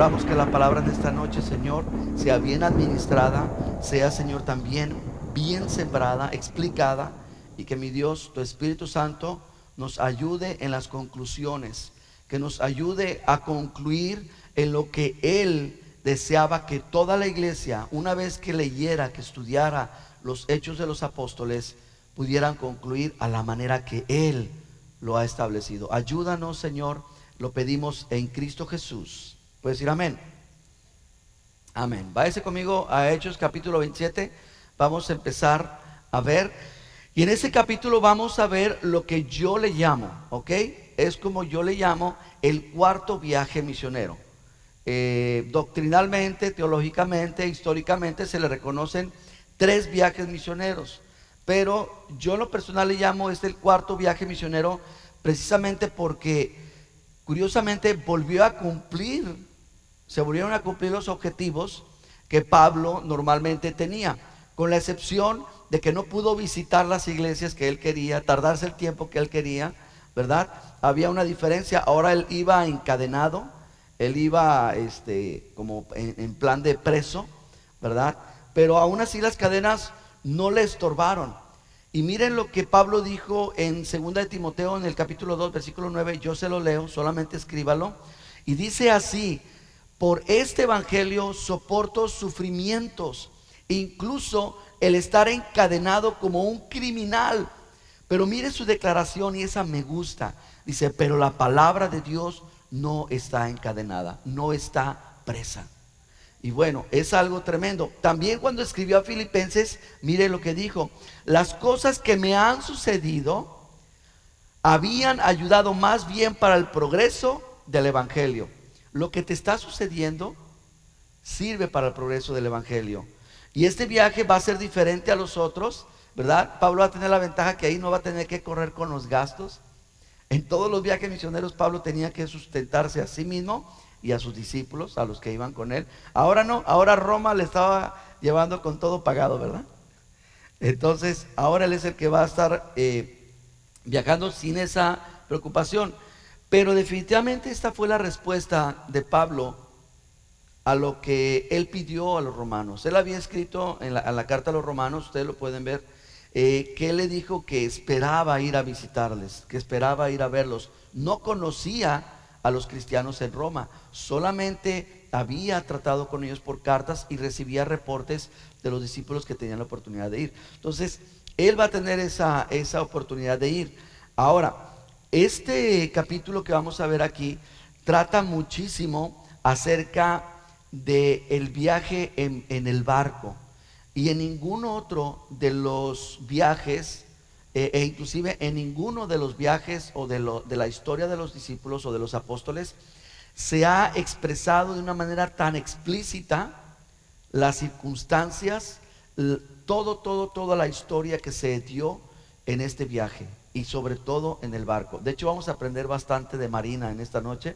rogamos que la palabra de esta noche, Señor, sea bien administrada, sea, Señor, también bien sembrada, explicada, y que mi Dios, tu Espíritu Santo, nos ayude en las conclusiones, que nos ayude a concluir en lo que Él deseaba que toda la iglesia, una vez que leyera, que estudiara los hechos de los apóstoles, pudieran concluir a la manera que Él lo ha establecido. Ayúdanos, Señor, lo pedimos en Cristo Jesús. ¿Puedes decir amén? Amén. Váyase conmigo a Hechos capítulo 27. Vamos a empezar a ver. Y en ese capítulo vamos a ver lo que yo le llamo, ¿ok? Es como yo le llamo el cuarto viaje misionero. Doctrinalmente, teológicamente, históricamente se le reconocen 3 viajes misioneros, pero yo en lo personal le llamo el cuarto viaje misionero precisamente porque curiosamente se volvieron a cumplir los objetivos que Pablo normalmente tenía, con la excepción de que no pudo visitar las iglesias que él quería, tardarse el tiempo que él quería, ¿verdad? Había una diferencia. Ahora él iba encadenado, él iba como en plan de preso, ¿verdad? Pero aún así las cadenas no le estorbaron. Y miren lo que Pablo dijo en 2 de Timoteo, en el capítulo 2, versículo 9. Yo se lo leo, solamente escríbalo. Y dice así: por este evangelio soporto sufrimientos, incluso el estar encadenado como un criminal. Pero mire su declaración, y esa me gusta. Dice: pero la palabra de Dios no está encadenada, no está presa. Y bueno, es algo tremendo. También cuando escribió a Filipenses, mire lo que dijo: las cosas que me han sucedido habían ayudado más bien para el progreso del evangelio. Lo que te está sucediendo sirve para el progreso del evangelio. Y este viaje va a ser diferente a los otros, ¿verdad? Pablo va a tener la ventaja que ahí no va a tener que correr con los gastos. En todos los viajes misioneros Pablo tenía que sustentarse a sí mismo y a sus discípulos, a los que iban con él. Ahora no, ahora Roma le estaba llevando con todo pagado, ¿verdad? Entonces ahora él es el que va a estar viajando sin esa preocupación. Pero definitivamente esta fue la respuesta de Pablo a lo que él pidió a los romanos. Él había escrito en la carta a los romanos, ustedes lo pueden ver, que él le dijo que esperaba ir a visitarles, que esperaba ir a verlos. No conocía a los cristianos en Roma, solamente había tratado con ellos por cartas y recibía reportes de los discípulos que tenían la oportunidad de ir. Entonces él va a tener esa oportunidad de ir. Ahora, este capítulo que vamos a ver aquí trata muchísimo acerca del viaje en el barco. Y en ningún otro de los viajes, inclusive en ninguno de los viajes o de la historia de los discípulos o de los apóstoles, se ha expresado de una manera tan explícita las circunstancias, toda la historia que se dio en este viaje, y sobre todo en el barco. De hecho, vamos a aprender bastante de marina en esta noche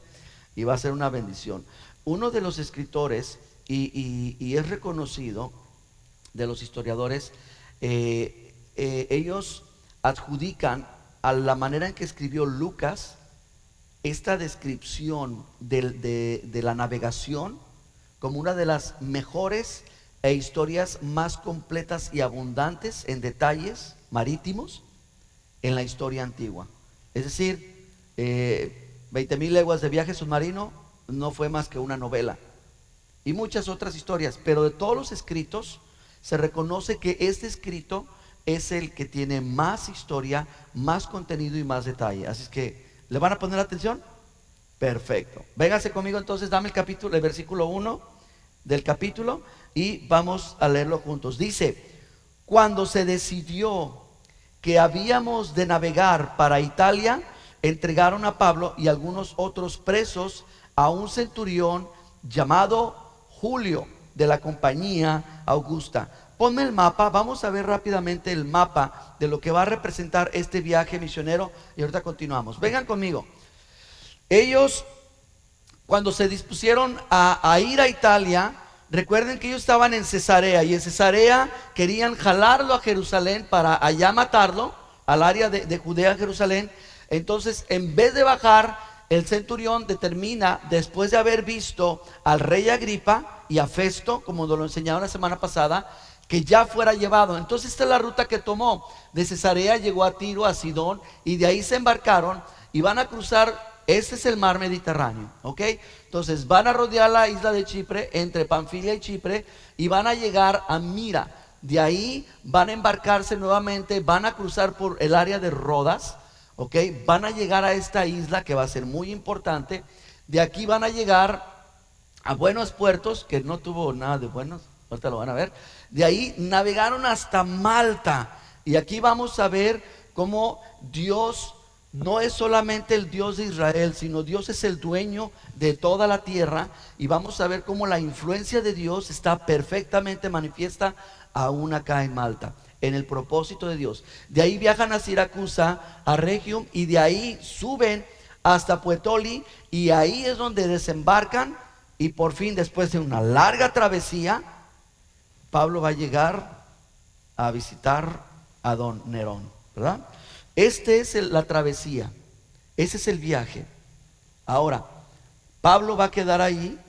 y va a ser una bendición. Uno de los escritores, y es reconocido, de los historiadores, ellos adjudican a la manera en que escribió Lucas esta descripción de la navegación como una de las mejores historias más completas y abundantes en detalles marítimos en la historia antigua. Es decir, 20,000 leguas de viaje submarino no fue más que una novela, y muchas otras historias, pero de todos los escritos se reconoce que este escrito es el que tiene más historia, más contenido y más detalle. Así es que, ¿le van a poner atención? Perfecto. Véngase conmigo entonces, dame el versículo 1 del capítulo, y vamos a leerlo juntos. Dice: cuando se decidió que habíamos de navegar para Italia, entregaron a Pablo y algunos otros presos a un centurión llamado Julio, de la compañía Augusta. Ponme el mapa, vamos a ver rápidamente el mapa de lo que va a representar este viaje misionero, y ahorita continuamos. Vengan conmigo. Ellos, cuando se dispusieron a ir a Italia, recuerden que ellos estaban en Cesarea, y en Cesarea querían jalarlo a Jerusalén para allá matarlo, al área de Judea, Jerusalén. Entonces, en vez de bajar el centurión determina, después de haber visto al rey Agripa y a Festo, como nos lo enseñaron la semana pasada, que ya fuera llevado. Entonces esta es la ruta que tomó. De Cesarea llegó a Tiro, a Sidón, y de ahí se embarcaron y van a cruzar. Este es el mar Mediterráneo, ¿ok? Entonces van a rodear la isla de Chipre, entre Panfilia y Chipre, y van a llegar a Mira. De ahí van a embarcarse nuevamente, van a cruzar por el área de Rodas, ¿ok? Van a llegar a esta isla que va a ser muy importante. De aquí van a llegar a Buenos Puertos, que no tuvo nada de buenos, ahorita lo van a ver. De ahí navegaron hasta Malta, y aquí vamos a ver cómo Dios no es solamente el Dios de Israel, sino Dios es el dueño de toda la tierra, y vamos a ver cómo la influencia de Dios está perfectamente manifiesta aún acá en Malta, en el propósito de Dios. De ahí viajan a Siracusa, a Regium, y de ahí suben hasta Puetoli, y ahí es donde desembarcan, y por fin, después de una larga travesía, Pablo va a llegar a visitar a don Nerón, ¿verdad? Esta es la travesía, ese es el viaje. Ahora, Pablo va a quedar ahí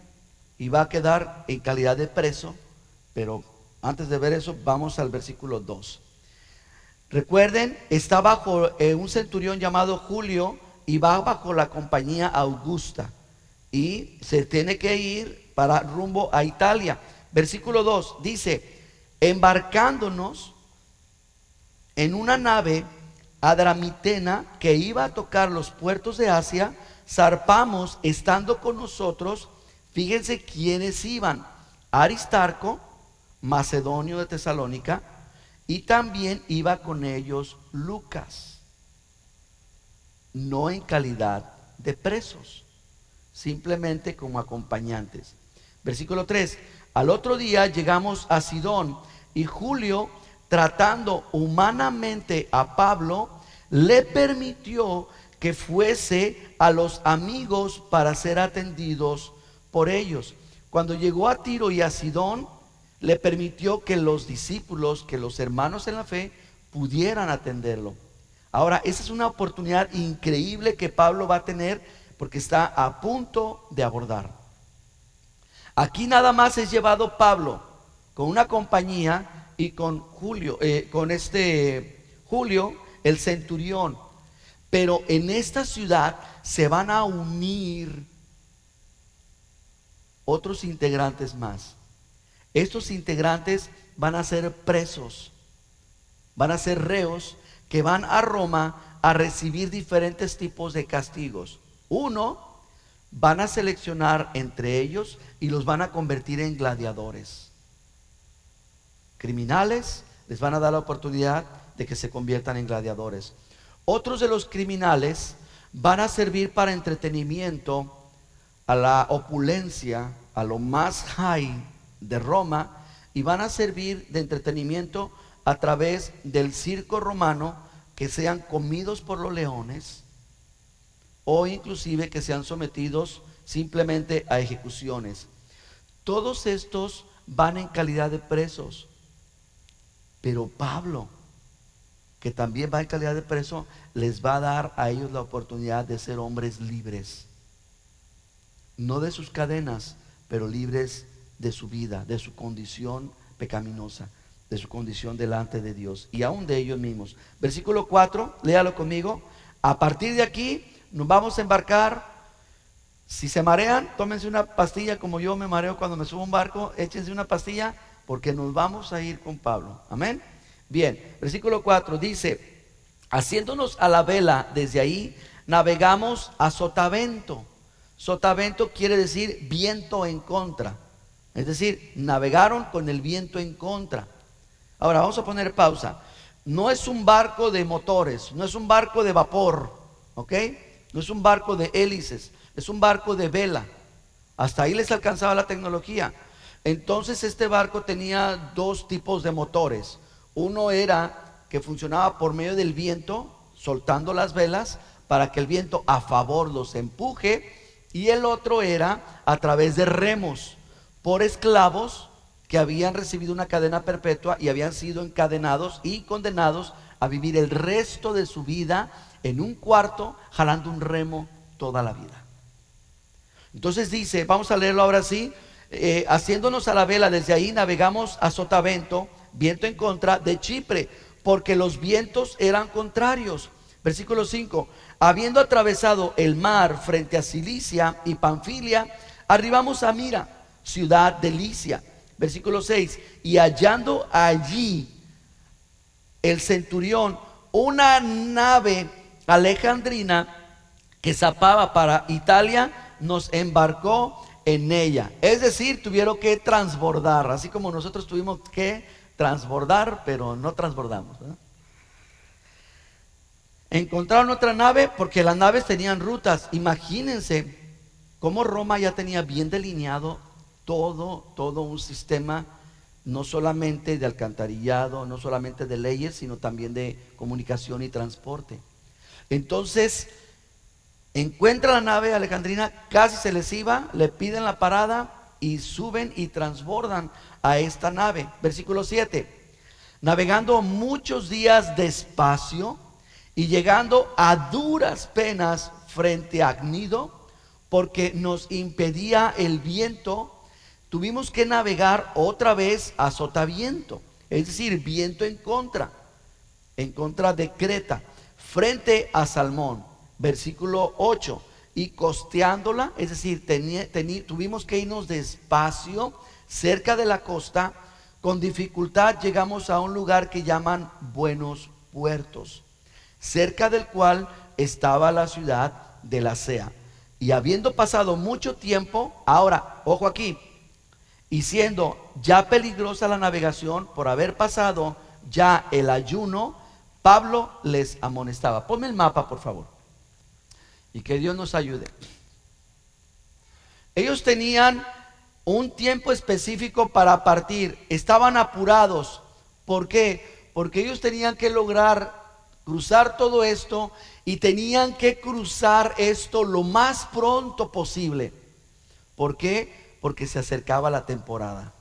y va a quedar en calidad de preso, pero antes de ver eso, vamos al versículo 2. Recuerden, está bajo un centurión llamado Julio y va bajo la compañía Augusta, y se tiene que ir para rumbo a Italia. Versículo 2 dice: embarcándonos en una nave Adramitena que iba a tocar los puertos de Asia, zarpamos estando con nosotros, fíjense quiénes iban: Aristarco, macedonio de Tesalónica, y también iba con ellos Lucas, no en calidad de presos, simplemente como acompañantes. Versículo 3: al otro día llegamos a Sidón, y Julio, tratando humanamente a Pablo, le permitió que fuese a los amigos para ser atendidos por ellos. Cuando llegó a Tiro y a Sidón, le permitió que los discípulos, que los hermanos en la fe, pudieran atenderlo. Ahora, esa es una oportunidad increíble que Pablo va a tener, porque está a punto de abordar. Aquí nada más es llevado Pablo con una compañía y con Julio, Julio, el centurión. Pero en esta ciudad se van a unir otros integrantes más. Estos integrantes van a ser presos, van a ser reos que van a Roma a recibir diferentes tipos de castigos. Uno, van a seleccionar entre ellos y los van a convertir en gladiadores. Criminales, les van a dar la oportunidad de que se conviertan en gladiadores. Otros de los criminales van a servir para entretenimiento a la opulencia, a lo más high de Roma, y van a servir de entretenimiento a través del circo romano, que sean comidos por los leones, o inclusive que sean sometidos simplemente a ejecuciones. Todos estos van en calidad de presos. Pero Pablo, que también va en calidad de preso, les va a dar a ellos la oportunidad de ser hombres libres. No de sus cadenas, pero libres de su vida, de su condición pecaminosa, de su condición delante de Dios y aún de ellos mismos. Versículo 4, léalo conmigo. A partir de aquí nos vamos a embarcar. Si se marean, tómense una pastilla, como yo me mareo cuando me subo a un barco. Échense una pastilla, porque nos vamos a ir con Pablo. Amén. Bien, versículo 4 dice: haciéndonos a la vela desde ahí, navegamos a sotavento. Sotavento quiere decir viento en contra. Es decir, navegaron con el viento en contra. Ahora vamos a poner pausa. No es un barco de motores, no es un barco de vapor, ¿ok? No es un barco de hélices, es un barco de vela. Hasta ahí les alcanzaba la tecnología. Entonces este barco tenía dos tipos de motores. Uno era que funcionaba por medio del viento, soltando las velas para que el viento a favor los empuje, y el otro era a través de remos por esclavos que habían recibido una cadena perpetua y habían sido encadenados y condenados a vivir el resto de su vida en un cuarto jalando un remo toda la vida. Entonces dice, vamos a leerlo ahora sí, haciéndonos a la vela, desde ahí navegamos a Sotavento, viento en contra de Chipre, porque los vientos eran contrarios. Versículo 5, habiendo atravesado el mar frente a Cilicia y Panfilia, arribamos a Mira, ciudad de Licia. Versículo 6, y hallando allí el centurión una nave alejandrina que zapaba para Italia, nos embarcó en ella. Es decir, tuvieron que transbordar, así como nosotros tuvimos que transbordar, pero no transbordamos, ¿verdad? Encontraron otra nave porque las naves tenían rutas. Imagínense cómo Roma ya tenía bien delineado todo un sistema, no solamente de alcantarillado, no solamente de leyes, sino también de comunicación y transporte. Entonces encuentra la nave alejandrina, casi se les iba, le piden la parada y suben y transbordan a esta nave. Versículo 7, navegando muchos días despacio y llegando a duras penas frente a Gnido, porque nos impedía el viento, tuvimos que navegar otra vez a Sotaviento, es decir, viento en contra de Creta, frente a Salmón. Versículo 8, y costeándola, es decir, tuvimos que irnos despacio cerca de la costa. Con dificultad llegamos a un lugar que llaman Buenos Puertos, cerca del cual estaba la ciudad de Lasea. Y habiendo pasado mucho tiempo, ahora, ojo aquí, y siendo ya peligrosa la navegación por haber pasado ya el ayuno, Pablo les amonestaba. Ponme el mapa, por favor, y que Dios nos ayude. Ellos tenían un tiempo específico para partir, estaban apurados. ¿Por qué? Porque ellos tenían que lograr cruzar todo esto y tenían que cruzar esto lo más pronto posible. ¿Por qué? Porque se acercaba la temporada.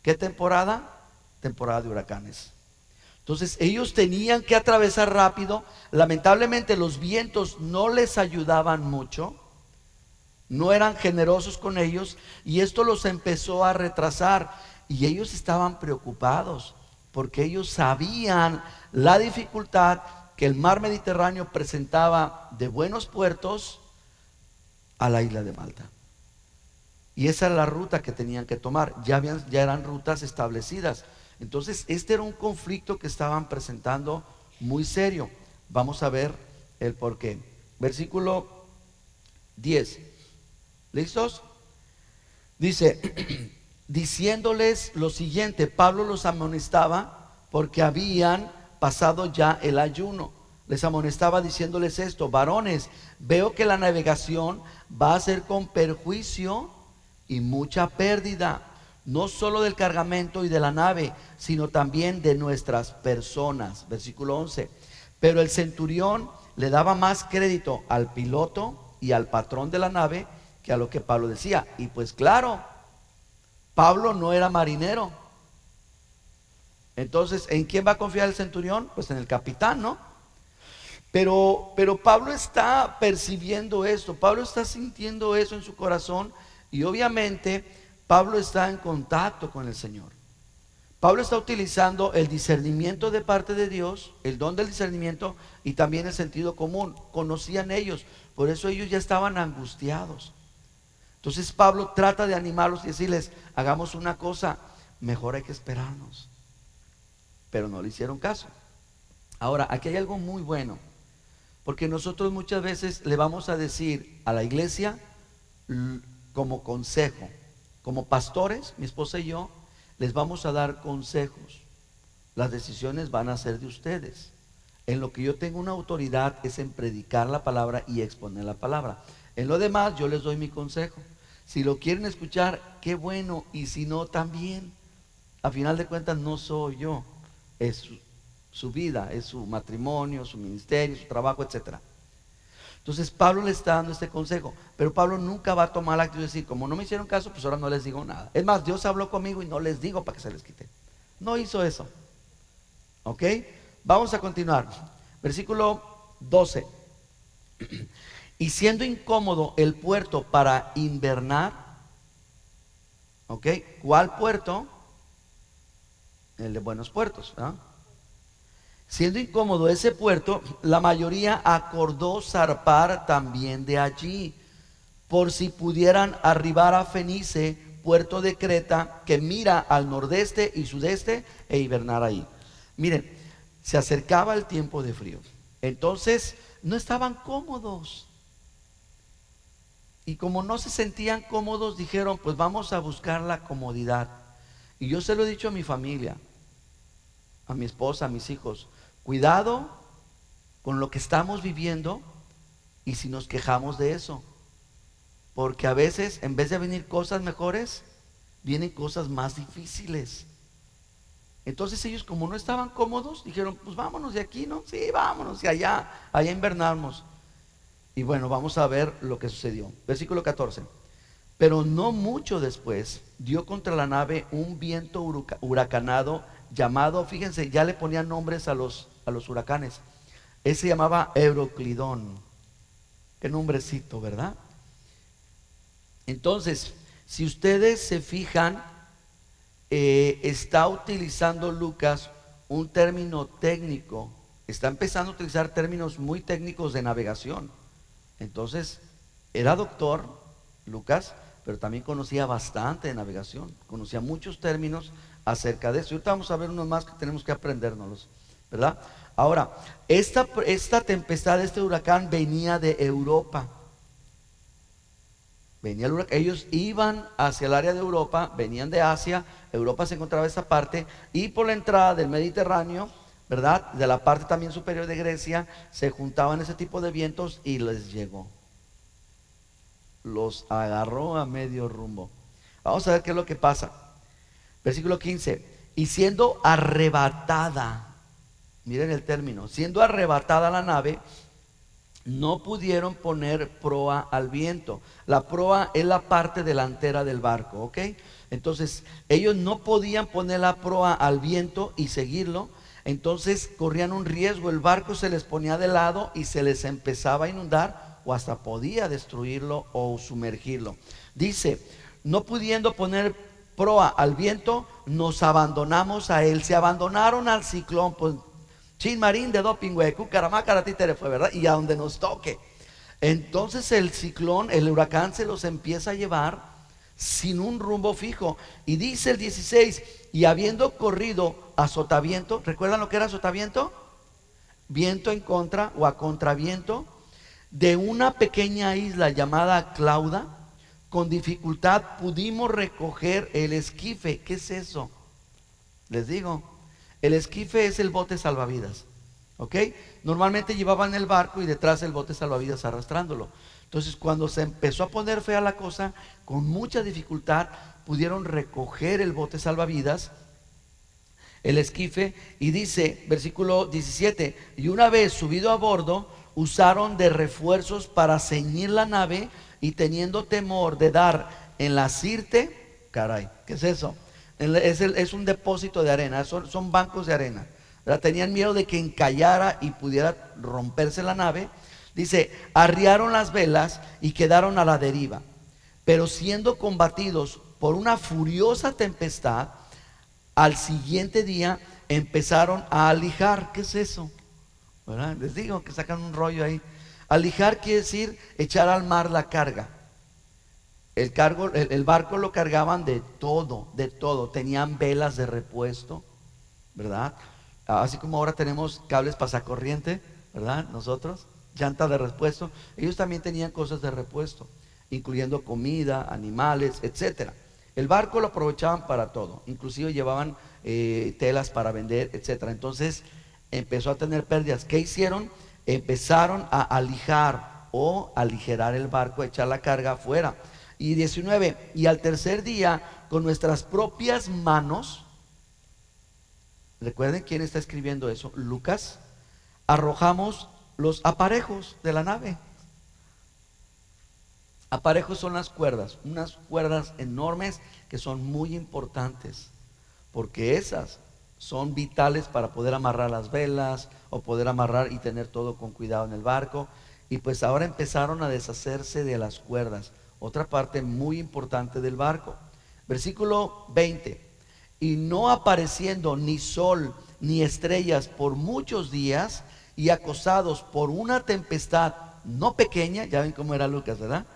¿Qué temporada? Temporada de huracanes. Entonces ellos tenían que atravesar rápido. Lamentablemente los vientos no les ayudaban mucho, no eran generosos con ellos, y esto los empezó a retrasar. Y ellos estaban preocupados porque ellos sabían la dificultad que el mar Mediterráneo presentaba de Buenos Puertos a la isla de Malta. Y esa era la ruta que tenían que tomar. Ya eran rutas establecidas. Entonces este era un conflicto que estaban presentando muy serio. Vamos a ver el porqué. Versículo 10. ¿Listos? Dice, diciéndoles lo siguiente, Pablo los amonestaba porque habían pasado ya el ayuno. Les amonestaba diciéndoles esto: varones, veo que la navegación va a ser con perjuicio y mucha pérdida, no solo del cargamento y de la nave, sino también de nuestras personas. Versículo 11. Pero el centurión le daba más crédito al piloto y al patrón de la nave que a lo que Pablo decía. Y pues claro, Pablo no era marinero. Entonces, ¿en quién va a confiar el centurión? Pues en el capitán, ¿no? Pero Pablo está percibiendo esto, Pablo está sintiendo eso en su corazón, y obviamente Pablo está en contacto con el Señor. Pablo está utilizando el discernimiento de parte de Dios, el don del discernimiento, y también el sentido común. Conocían ellos, por eso ellos ya estaban angustiados. Entonces Pablo trata de animarlos y decirles: hagamos una cosa, mejor hay que esperarnos. Pero no le hicieron caso. Ahora, aquí hay algo muy bueno, porque nosotros muchas veces le vamos a decir a la iglesia como consejo, como pastores, mi esposa y yo, les vamos a dar consejos. Las decisiones van a ser de ustedes. En lo que yo tengo una autoridad es en predicar la palabra y exponer la palabra. En lo demás yo les doy mi consejo. Si lo quieren escuchar, qué bueno, y si no, también. A final de cuentas no soy yo, es su vida, es su matrimonio, su ministerio, su trabajo, etcétera. Entonces Pablo le está dando este consejo, pero Pablo nunca va a tomar la actitud de decir: como no me hicieron caso, pues ahora no les digo nada. Es más, Dios habló conmigo y no les digo para que se les quite. No hizo eso. ¿Ok? Vamos a continuar. Versículo 12. Y siendo incómodo el puerto para invernar, ¿ok? ¿Cuál puerto? El de Buenos Puertos, ¿verdad? Siendo incómodo ese puerto, la mayoría acordó zarpar también de allí, por si pudieran arribar a Fenice, puerto de Creta, que mira al nordeste y sudeste, e hibernar ahí. Miren, se acercaba el tiempo de frío, entonces no estaban cómodos. Y como no se sentían cómodos, dijeron, pues vamos a buscar la comodidad. Y yo se lo he dicho a mi familia, a mi esposa, a mis hijos, cuidado con lo que estamos viviendo y si nos quejamos de eso. Porque a veces, en vez de venir cosas mejores, vienen cosas más difíciles. Entonces ellos, como no estaban cómodos, dijeron, pues vámonos de aquí, ¿no? Sí, vámonos, y allá invernamos. Y bueno, vamos a ver lo que sucedió. Versículo 14. Pero no mucho después dio contra la nave un viento huracanado llamado, fíjense, ya le ponían nombres a los huracanes. Ese se llamaba Euroclidón. Qué nombrecito, ¿verdad? Entonces, si ustedes se fijan, está utilizando Lucas un término técnico. Está empezando a utilizar términos muy técnicos de navegación. Entonces, era doctor Lucas, pero también conocía bastante de navegación, conocía muchos términos acerca de eso. Y ahorita vamos a ver unos más que tenemos que aprendérnoslos, ¿verdad? Ahora, esta tempestad, este huracán venía de Europa. Venía el huracán, ellos iban hacia el área de Europa, venían de Asia, Europa se encontraba esa parte, y por la entrada del Mediterráneo, ¿verdad? De la parte también superior de Grecia, se juntaban ese tipo de vientos y les llegó. Los agarró a medio rumbo. Vamos a ver qué es lo que pasa. Versículo 15. Y siendo arrebatada, miren el término, siendo arrebatada la nave, no pudieron poner proa al viento. La proa es la parte delantera del barco, ¿ok? Entonces, ellos no podían poner la proa al viento y seguirlo. Entonces, corrían un riesgo. El barco se les ponía de lado y se les empezaba a inundar, o hasta podía destruirlo o sumergirlo. Dice, no pudiendo poner proa al viento, nos abandonamos a él. Se abandonaron al ciclón, pues Chin Marín de doping, güey, cucaramácara, títere fue, ¿verdad? Y a donde nos toque. Entonces el ciclón, el huracán se los empieza a llevar sin un rumbo fijo. Y dice el 16, y habiendo corrido a sotaviento, ¿recuerdan lo que era sotaviento? Viento en contra o a contraviento, de una pequeña isla llamada Clauda, con dificultad pudimos recoger el esquife. ¿Qué es eso? Les digo, el esquife es el bote salvavidas, ¿ok? Normalmente llevaban el barco y detrás el bote salvavidas arrastrándolo. Entonces, cuando se empezó a poner fea la cosa, con mucha dificultad pudieron recoger el bote salvavidas, el esquife, y dice, versículo 17, y una vez subido a bordo, usaron de refuerzos para ceñir la nave, y teniendo temor de dar en la sirte, caray, ¿qué es eso? Es un depósito de arena, son bancos de arena, ¿verdad? Tenían miedo de que encallara y pudiera romperse la nave. Dice, arriaron las velas y quedaron a la deriva, pero siendo combatidos por una furiosa tempestad, al siguiente día empezaron a alijar. ¿Qué es eso? ¿Verdad? Les digo que sacan un rollo ahí. Alijar quiere decir echar al mar la carga. El barco lo cargaban de todo, de todo. Tenían velas de repuesto, ¿verdad? Así como ahora tenemos cables pasacorriente, ¿verdad? Nosotros, llanta de repuesto. Ellos también tenían cosas de repuesto, incluyendo comida, animales, etcétera. El barco lo aprovechaban para todo, inclusive llevaban telas para vender, etcétera. Entonces empezó a tener pérdidas. ¿Qué hicieron? Empezaron a alijar o aligerar el barco, echar la carga afuera. Y 19, y al tercer día, con nuestras propias manos, recuerden quién está escribiendo eso, Lucas, arrojamos los aparejos de la nave. Aparejos son las cuerdas, unas cuerdas enormes que son muy importantes, porque esas son vitales para poder amarrar las velas o poder amarrar y tener todo con cuidado en el barco. y pues ahora empezaron a deshacerse de las cuerdas, otra parte muy importante del barco. Versículo 20, y no apareciendo ni sol ni estrellas por muchos días, y acosados por una tempestad no pequeña, ya ven cómo era Lucas, ¿verdad?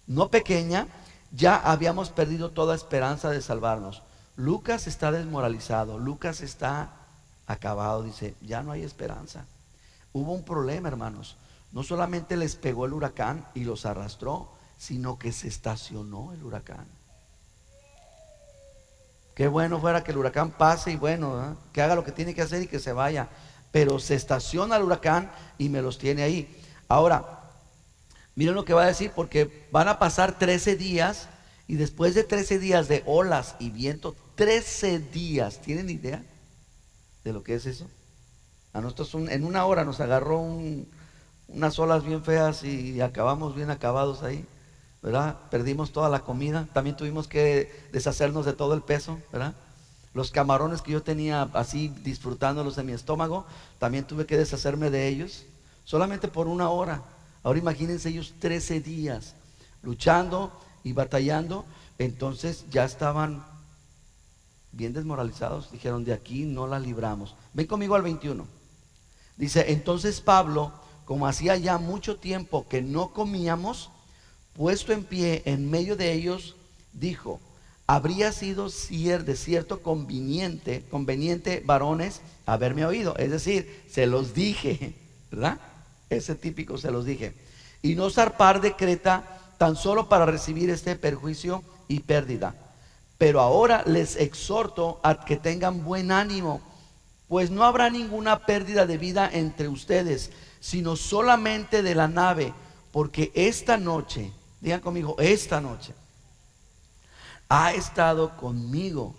No pequeña, ya habíamos perdido toda esperanza de salvarnos. Lucas está desmoralizado, Lucas está acabado, dice, ya no hay esperanza. Hubo un problema, hermanos. No solamente les pegó el huracán y los arrastró, sino que se estacionó el huracán. Qué bueno fuera que el huracán pase y bueno, ¿eh?, que haga lo que tiene que hacer y que se vaya. Pero se estaciona el huracán y me los tiene ahí. Ahora, miren lo que va a decir, porque van a pasar 13 días y después de 13 días de olas y viento, 13 días, ¿tienen idea de lo que es eso? A nosotros en una hora nos agarró unas olas bien feas y acabamos bien acabados ahí, ¿verdad? Perdimos toda la comida, también tuvimos que deshacernos de todo el peso, ¿verdad? Los camarones que yo tenía así disfrutándolos en mi estómago, también tuve que deshacerme de ellos, solamente por una hora. Ahora imagínense ellos 13 días luchando y batallando, entonces ya estaban bien desmoralizados, dijeron, de aquí no la libramos. Ven conmigo al 21. Dice, entonces Pablo, como hacía ya mucho tiempo que no comíamos, puesto en pie en medio de ellos, dijo, habría sido de cierto conveniente, varones, haberme oído. Es decir, se los dije, ¿verdad? Ese típico se los dije. Y no zarpar de Creta tan solo para recibir este perjuicio y pérdida. Pero ahora les exhorto a que tengan buen ánimo, pues no habrá ninguna pérdida de vida entre ustedes, sino solamente de la nave, porque esta noche, digan conmigo, esta noche, ha estado conmigo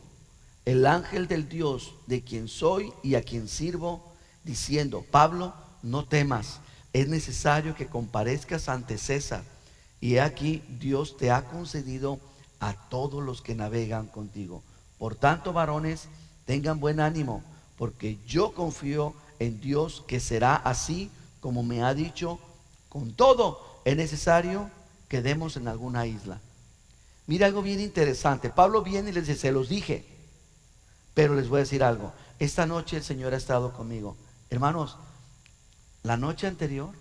el ángel del Dios de quien soy y a quien sirvo, diciendo, Pablo, no temas, es necesario que comparezcas ante César, y he aquí Dios te ha concedido a todos los que navegan contigo. Por tanto, varones, tengan buen ánimo, porque yo confío en Dios que será así como me ha dicho. Con todo, es necesario que demos en alguna isla. Mira algo bien interesante. Pablo viene y les dice, se los dije, pero les voy a decir algo. Esta noche el Señor ha estado conmigo. Hermanos, la noche anterior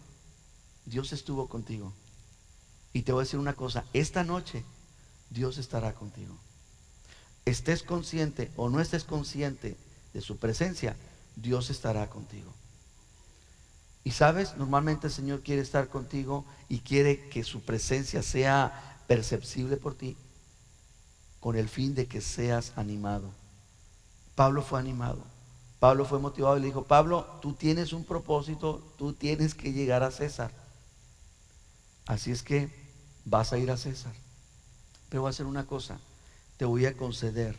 Dios estuvo contigo. Y te voy a decir una cosa, esta noche Dios estará contigo. Estés consciente o no estés consciente de su presencia, Dios estará contigo. Y sabes, normalmente el Señor quiere estar contigo y quiere que su presencia sea perceptible por ti, con el fin de que seas animado. Pablo fue animado, Pablo fue motivado y le dijo, Pablo, tú tienes un propósito, tú tienes que llegar a César. Así es que vas a ir a César. Pero voy a hacer una cosa, te voy a conceder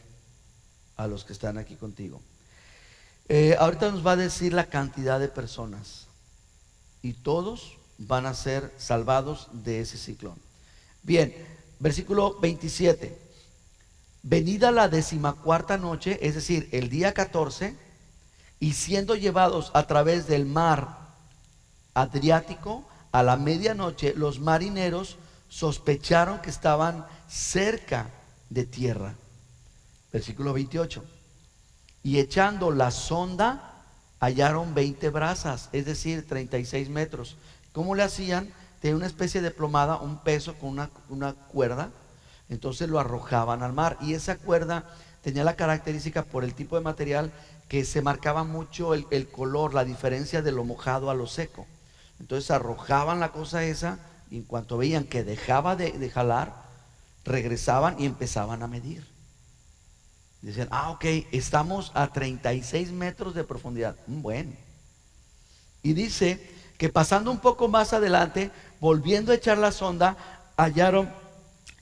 a los que están aquí contigo. Ahorita nos va a decir la cantidad de personas y todos van a ser salvados de ese ciclón. Bien, versículo 27. Venida la 14ª noche, es decir, el día 14, y siendo llevados a través del mar Adriático, a la medianoche los marineros sospecharon que estaban cerca de tierra. Versículo 28. Y echando la sonda, hallaron 20 brazas, es decir, 36 metros. ¿Cómo le hacían? Tenía una especie de plomada, un peso con una cuerda. Entonces lo arrojaban al mar. Y esa cuerda tenía la característica, por el tipo de material, que se marcaba mucho el color, la diferencia de lo mojado a lo seco. Entonces arrojaban la cosa esa, y en cuanto veían que dejaba de jalar, regresaban y empezaban a medir. Decían, ok, estamos a 36 metros de profundidad. Bueno. Y dice que pasando un poco más adelante, volviendo a echar la sonda, hallaron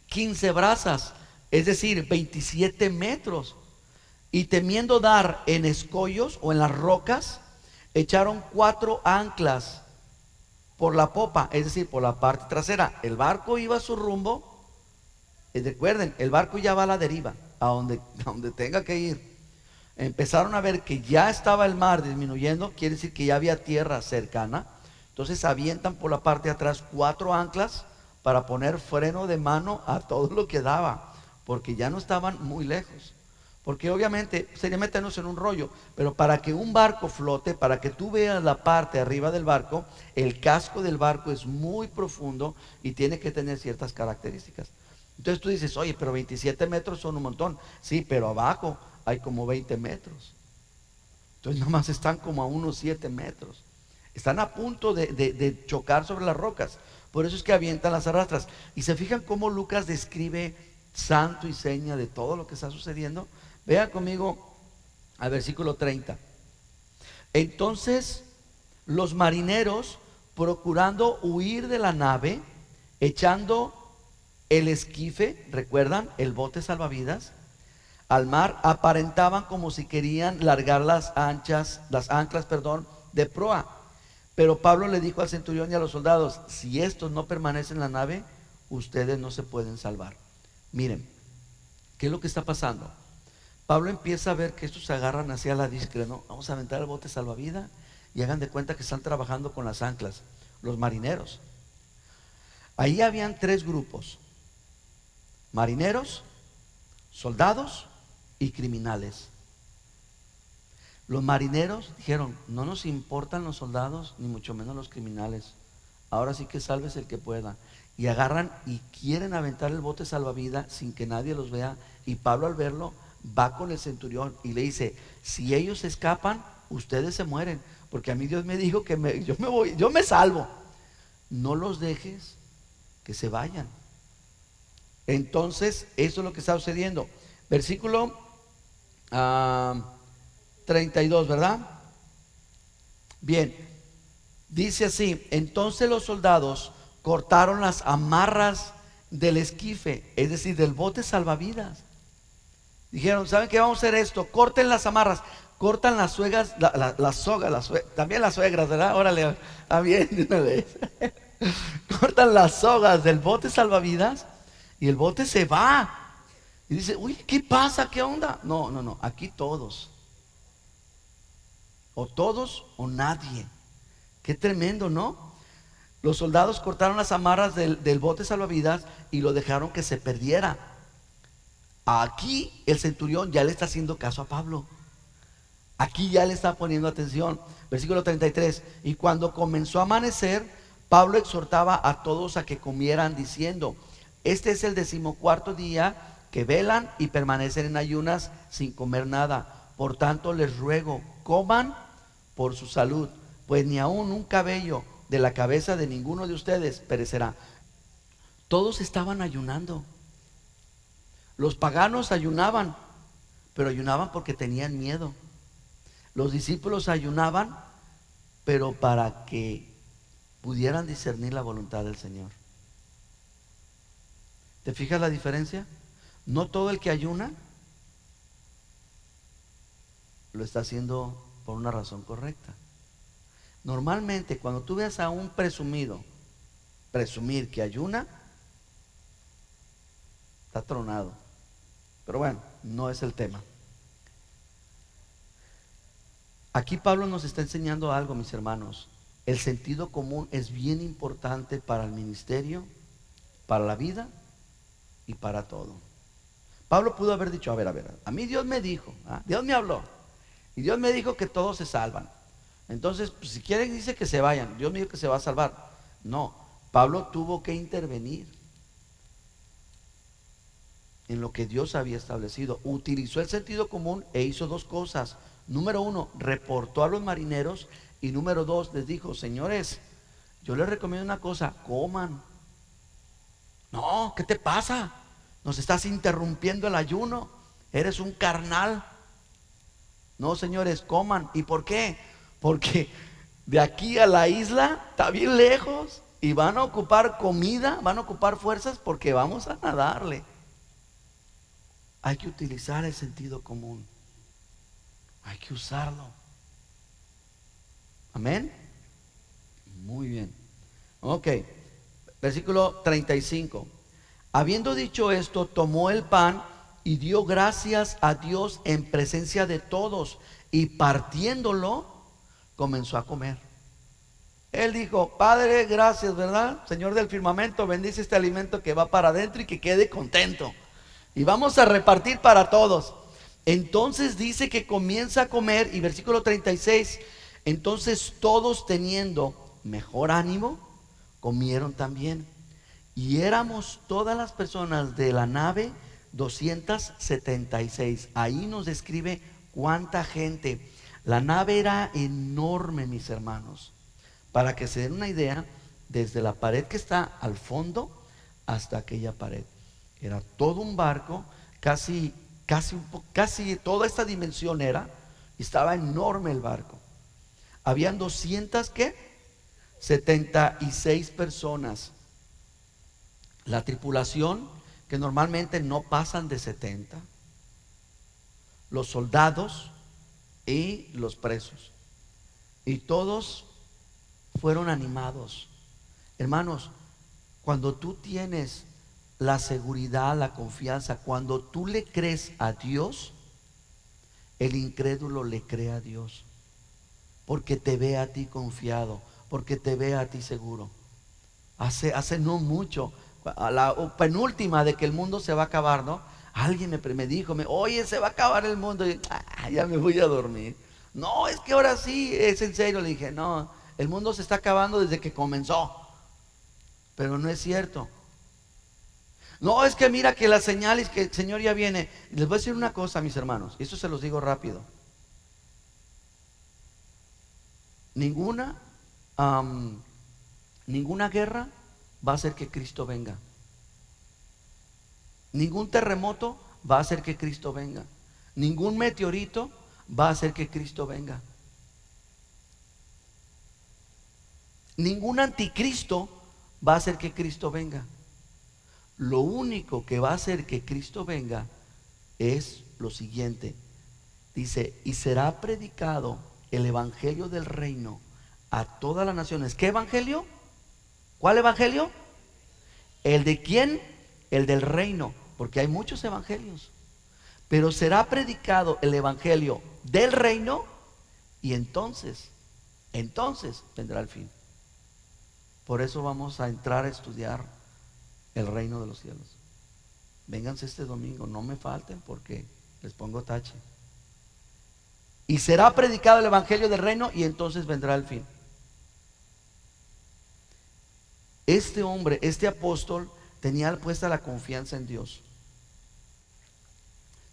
15 brazas, es decir, 27 metros. Y temiendo dar en escollos o en las rocas, echaron 4 anclas por la popa, es decir, por la parte trasera. El barco iba a su rumbo. Recuerden, el barco ya va a la deriva, a donde tenga que ir. Empezaron a ver que ya estaba el mar disminuyendo, quiere decir que ya había tierra cercana. Entonces avientan por la parte de atrás 4 anclas para poner freno de mano a todo lo que daba, porque ya no estaban muy lejos. Porque obviamente sería meternos en un rollo, pero para que un barco flote, para que tú veas la parte arriba del barco, el casco del barco es muy profundo y tiene que tener ciertas características. Entonces tú dices, oye, pero 27 metros son un montón. Sí, pero abajo hay como 20 metros. Entonces nomás están como a unos 7 metros. Están a punto de chocar sobre las rocas. Por eso es que avientan las arrastras. Y se fijan cómo Lucas describe santo y seña de todo lo que está sucediendo. Vean conmigo al versículo 30. Entonces los marineros, procurando huir de la nave, echando el esquife, ¿recuerdan? El bote salvavidas, al mar, aparentaban como si querían largar las anclas, de proa. Pero Pablo le dijo al centurión y a los soldados: si estos no permanecen en la nave, ustedes no se pueden salvar. Miren, ¿qué es lo que está pasando? Pablo empieza a ver que estos se agarran hacia la discre, ¿no? Vamos a aventar el bote salvavidas y hagan de cuenta que están trabajando con las anclas, los marineros. Ahí habían 3 grupos: marineros, soldados y criminales. Los marineros dijeron: no nos importan los soldados, ni mucho menos los criminales. Ahora sí que salves el que pueda. Y agarran y quieren aventar el bote salvavidas sin que nadie los vea. Y Pablo, al verlo, va con el centurión y le dice: si ellos escapan, ustedes se mueren, porque a mí Dios me dijo que yo me salvo. No los dejes que se vayan. Entonces eso es lo que está sucediendo. Versículo 32, ¿verdad? Bien, dice así: entonces los soldados cortaron las amarras del esquife, es decir, del bote salvavidas. Dijeron: ¿saben qué? Vamos a hacer esto, corten las amarras. Cortan las sogas, también las suegras, ¿verdad? Órale, bien de una vez. Cortan las sogas del bote salvavidas y el bote se va. Y dice: uy, ¿qué pasa? ¿Qué onda? No, aquí todos. O todos o nadie. Qué tremendo, ¿no? Los soldados cortaron las amarras del bote salvavidas y lo dejaron que se perdiera. Aquí el centurión ya le está haciendo caso a Pablo. Aquí ya le está poniendo atención. Versículo 33. Y cuando comenzó a amanecer, Pablo exhortaba a todos a que comieran, diciendo: este es el 14º día que velan y permanecen en ayunas sin comer nada. Por tanto les ruego, coman por su salud, pues ni aun un cabello de la cabeza de ninguno de ustedes perecerá. Todos estaban ayunando. Los paganos ayunaban, pero ayunaban porque tenían miedo. Los discípulos ayunaban, pero para que pudieran discernir la voluntad del Señor. ¿Te fijas la diferencia? No todo el que ayuna lo está haciendo por una razón correcta. Normalmente cuando tú ves a un presumir que ayuna, está tronado. Pero bueno, no es el tema. Aquí Pablo nos está enseñando algo, mis hermanos. El sentido común es bien importante para el ministerio, para la vida y para todo. Pablo pudo haber dicho: a ver, a mí Dios me dijo, Dios me habló, y Dios me dijo que todos se salvan. Entonces, pues, si quieren, dice que se vayan. Dios me dijo que se va a salvar. No, Pablo tuvo que intervenir en lo que Dios había establecido. Utilizó el sentido común e hizo 2 cosas. Número 1, reportó a los marineros. Y número 2, les dijo: señores, yo les recomiendo una cosa, coman. No, ¿qué te pasa? Nos estás interrumpiendo el ayuno. Eres un carnal. No, señores, coman. ¿Y por qué? Porque de aquí a la isla está bien lejos y van a ocupar comida, van a ocupar fuerzas, porque vamos a nadarle. Hay que utilizar el sentido común. Hay que usarlo. Amén. Muy bien. Ok. Versículo 35. Habiendo dicho esto, tomó el pan y dio gracias a Dios en presencia de todos, y partiéndolo comenzó a comer. Él dijo: Padre, gracias, ¿verdad? Señor del firmamento, bendice este alimento que va para adentro y que quede contento. Y vamos a repartir para todos. Entonces dice que comienza a comer, y versículo 36, entonces todos teniendo mejor ánimo, comieron también. Y éramos todas las personas de la nave 276. Ahí nos describe cuánta gente. La nave era enorme, mis hermanos. Para que se den una idea, desde la pared que está al fondo hasta aquella pared. Era todo un barco, casi toda esta dimensión era, y estaba enorme el barco. Habían 276 personas. La tripulación, que normalmente no pasan de 70, los soldados y los presos. Y todos fueron animados. Hermanos, cuando tú tienes la seguridad, la confianza, cuando tú le crees a Dios, el incrédulo le cree a Dios, porque te ve a ti confiado, porque te ve a ti seguro. Hace no mucho, a la penúltima de que el mundo se va a acabar, ¿no? Alguien me dijo, oye, se va a acabar el mundo. Y ya me voy a dormir. No, es que ahora sí, es en serio. Le dije, no, el mundo se está acabando desde que comenzó. Pero no es cierto. No, es que mira que las señales que el Señor ya viene. Les voy a decir una cosa, mis hermanos, y esto se los digo rápido. Ninguna guerra va a hacer que Cristo venga. Ningún terremoto va a hacer que Cristo venga. Ningún meteorito va a hacer que Cristo venga. Ningún anticristo va a hacer que Cristo venga. Lo único que va a hacer que Cristo venga es lo siguiente. Dice: y será predicado el evangelio del reino a todas las naciones. ¿Qué evangelio? ¿Cuál evangelio? ¿El de quién? El del reino, porque hay muchos evangelios. Pero será predicado el evangelio del reino, y entonces vendrá el fin. Por eso vamos a entrar a estudiar el reino de los cielos. Vénganse este domingo, no me falten porque les pongo tache. Y será predicado el evangelio del reino, y entonces vendrá el fin. Este hombre, este apóstol, tenía puesta la confianza en Dios.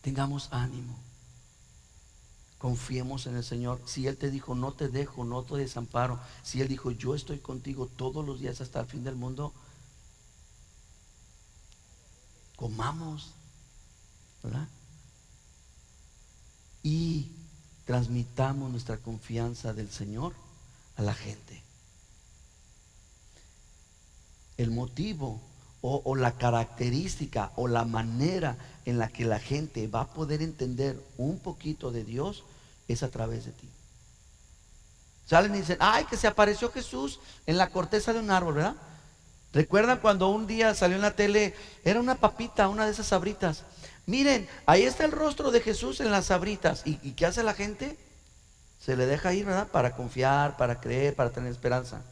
Tengamos ánimo, confiemos en el Señor. Si Él te dijo: no te dejo, no te desamparo, si Él dijo: yo estoy contigo todos los días hasta el fin del mundo, comamos, ¿verdad? Y transmitamos nuestra confianza del Señor a la gente. El motivo o la característica o la manera en la que la gente va a poder entender un poquito de Dios es a través de ti. Salen y dicen: ay, que se apareció Jesús en la corteza de un árbol, ¿verdad? ¿Recuerdan cuando un día salió en la tele? Era una papita, una de esas sabritas. Miren, ahí está el rostro de Jesús en las sabritas. ¿Y qué hace la gente? Se le deja ir, ¿verdad? Para confiar, para creer, para tener esperanza.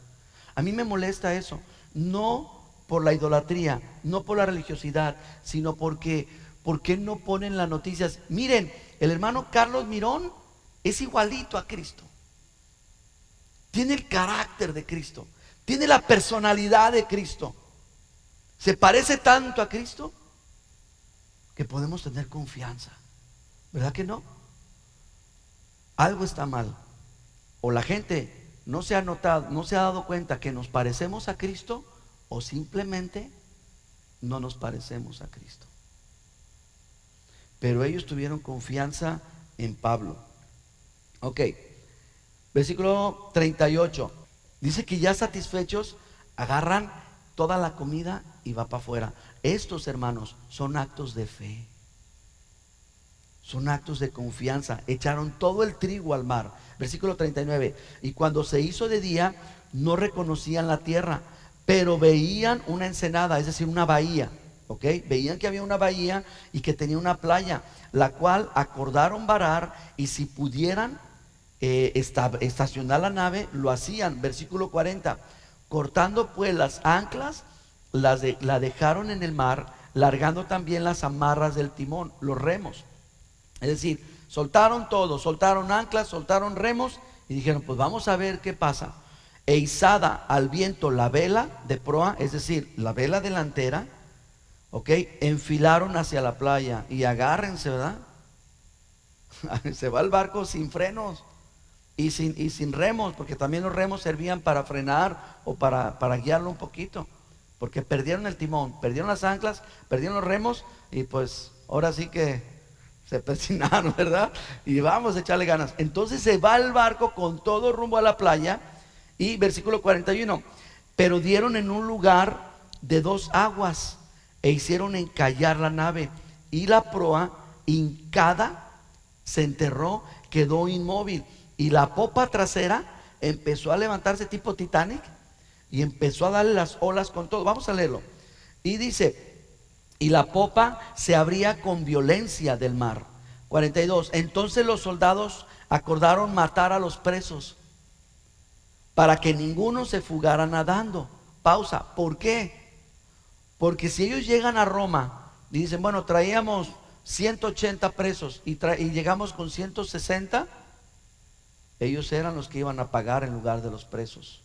A mí me molesta eso. No por la idolatría, no por la religiosidad, sino porque ¿por qué no ponen las noticias? Miren, el hermano Carlos Mirón es igualito a Cristo. Tiene el carácter de Cristo, tiene la personalidad de Cristo. Se parece tanto a Cristo que podemos tener confianza. ¿Verdad que no? Algo está mal. O la gente no se ha notado, no se ha dado cuenta que nos parecemos a Cristo, o simplemente no nos parecemos a Cristo. Pero ellos tuvieron confianza en Pablo. Ok, versículo 38. Dice que ya satisfechos agarran toda la comida y va para afuera. Estos, hermanos, son actos de fe. Son actos de confianza. Echaron todo el trigo al mar. Versículo 39. Y cuando se hizo de día, no reconocían la tierra, pero veían una ensenada, es decir, una bahía. ¿Ok? Veían que había una bahía y que tenía una playa, la cual acordaron varar, y si pudieran, estacionar la nave, lo hacían. Versículo 40. Cortando pues las anclas, la dejaron en el mar, largando también las amarras del timón, los remos. Es decir, soltaron todo, soltaron anclas, soltaron remos y dijeron, pues vamos a ver qué pasa. E izada al viento la vela de proa, es decir, la vela delantera, ok, enfilaron hacia la playa. Y agárrense, ¿verdad? Se va el barco sin frenos y sin remos, porque también los remos servían para frenar o para guiarlo un poquito, porque perdieron el timón, perdieron las anclas, perdieron los remos y pues ahora sí que se persinaron, ¿verdad? Y vamos a echarle ganas. Entonces se va el barco con todo rumbo a la playa. Y versículo 41, pero dieron en un lugar de 2 aguas e hicieron encallar la nave, y la proa hincada se enterró, quedó inmóvil, y la popa trasera empezó a levantarse tipo Titanic y empezó a darle las olas con todo. Vamos a leerlo. Y dice, y la popa se abría con violencia del mar. 42, entonces los soldados acordaron matar a los presos para que ninguno se fugara nadando. Pausa. ¿Por qué? Porque si ellos llegan a Roma y dicen, bueno, traíamos 180 presos y llegamos con 160, ellos eran los que iban a pagar en lugar de los presos.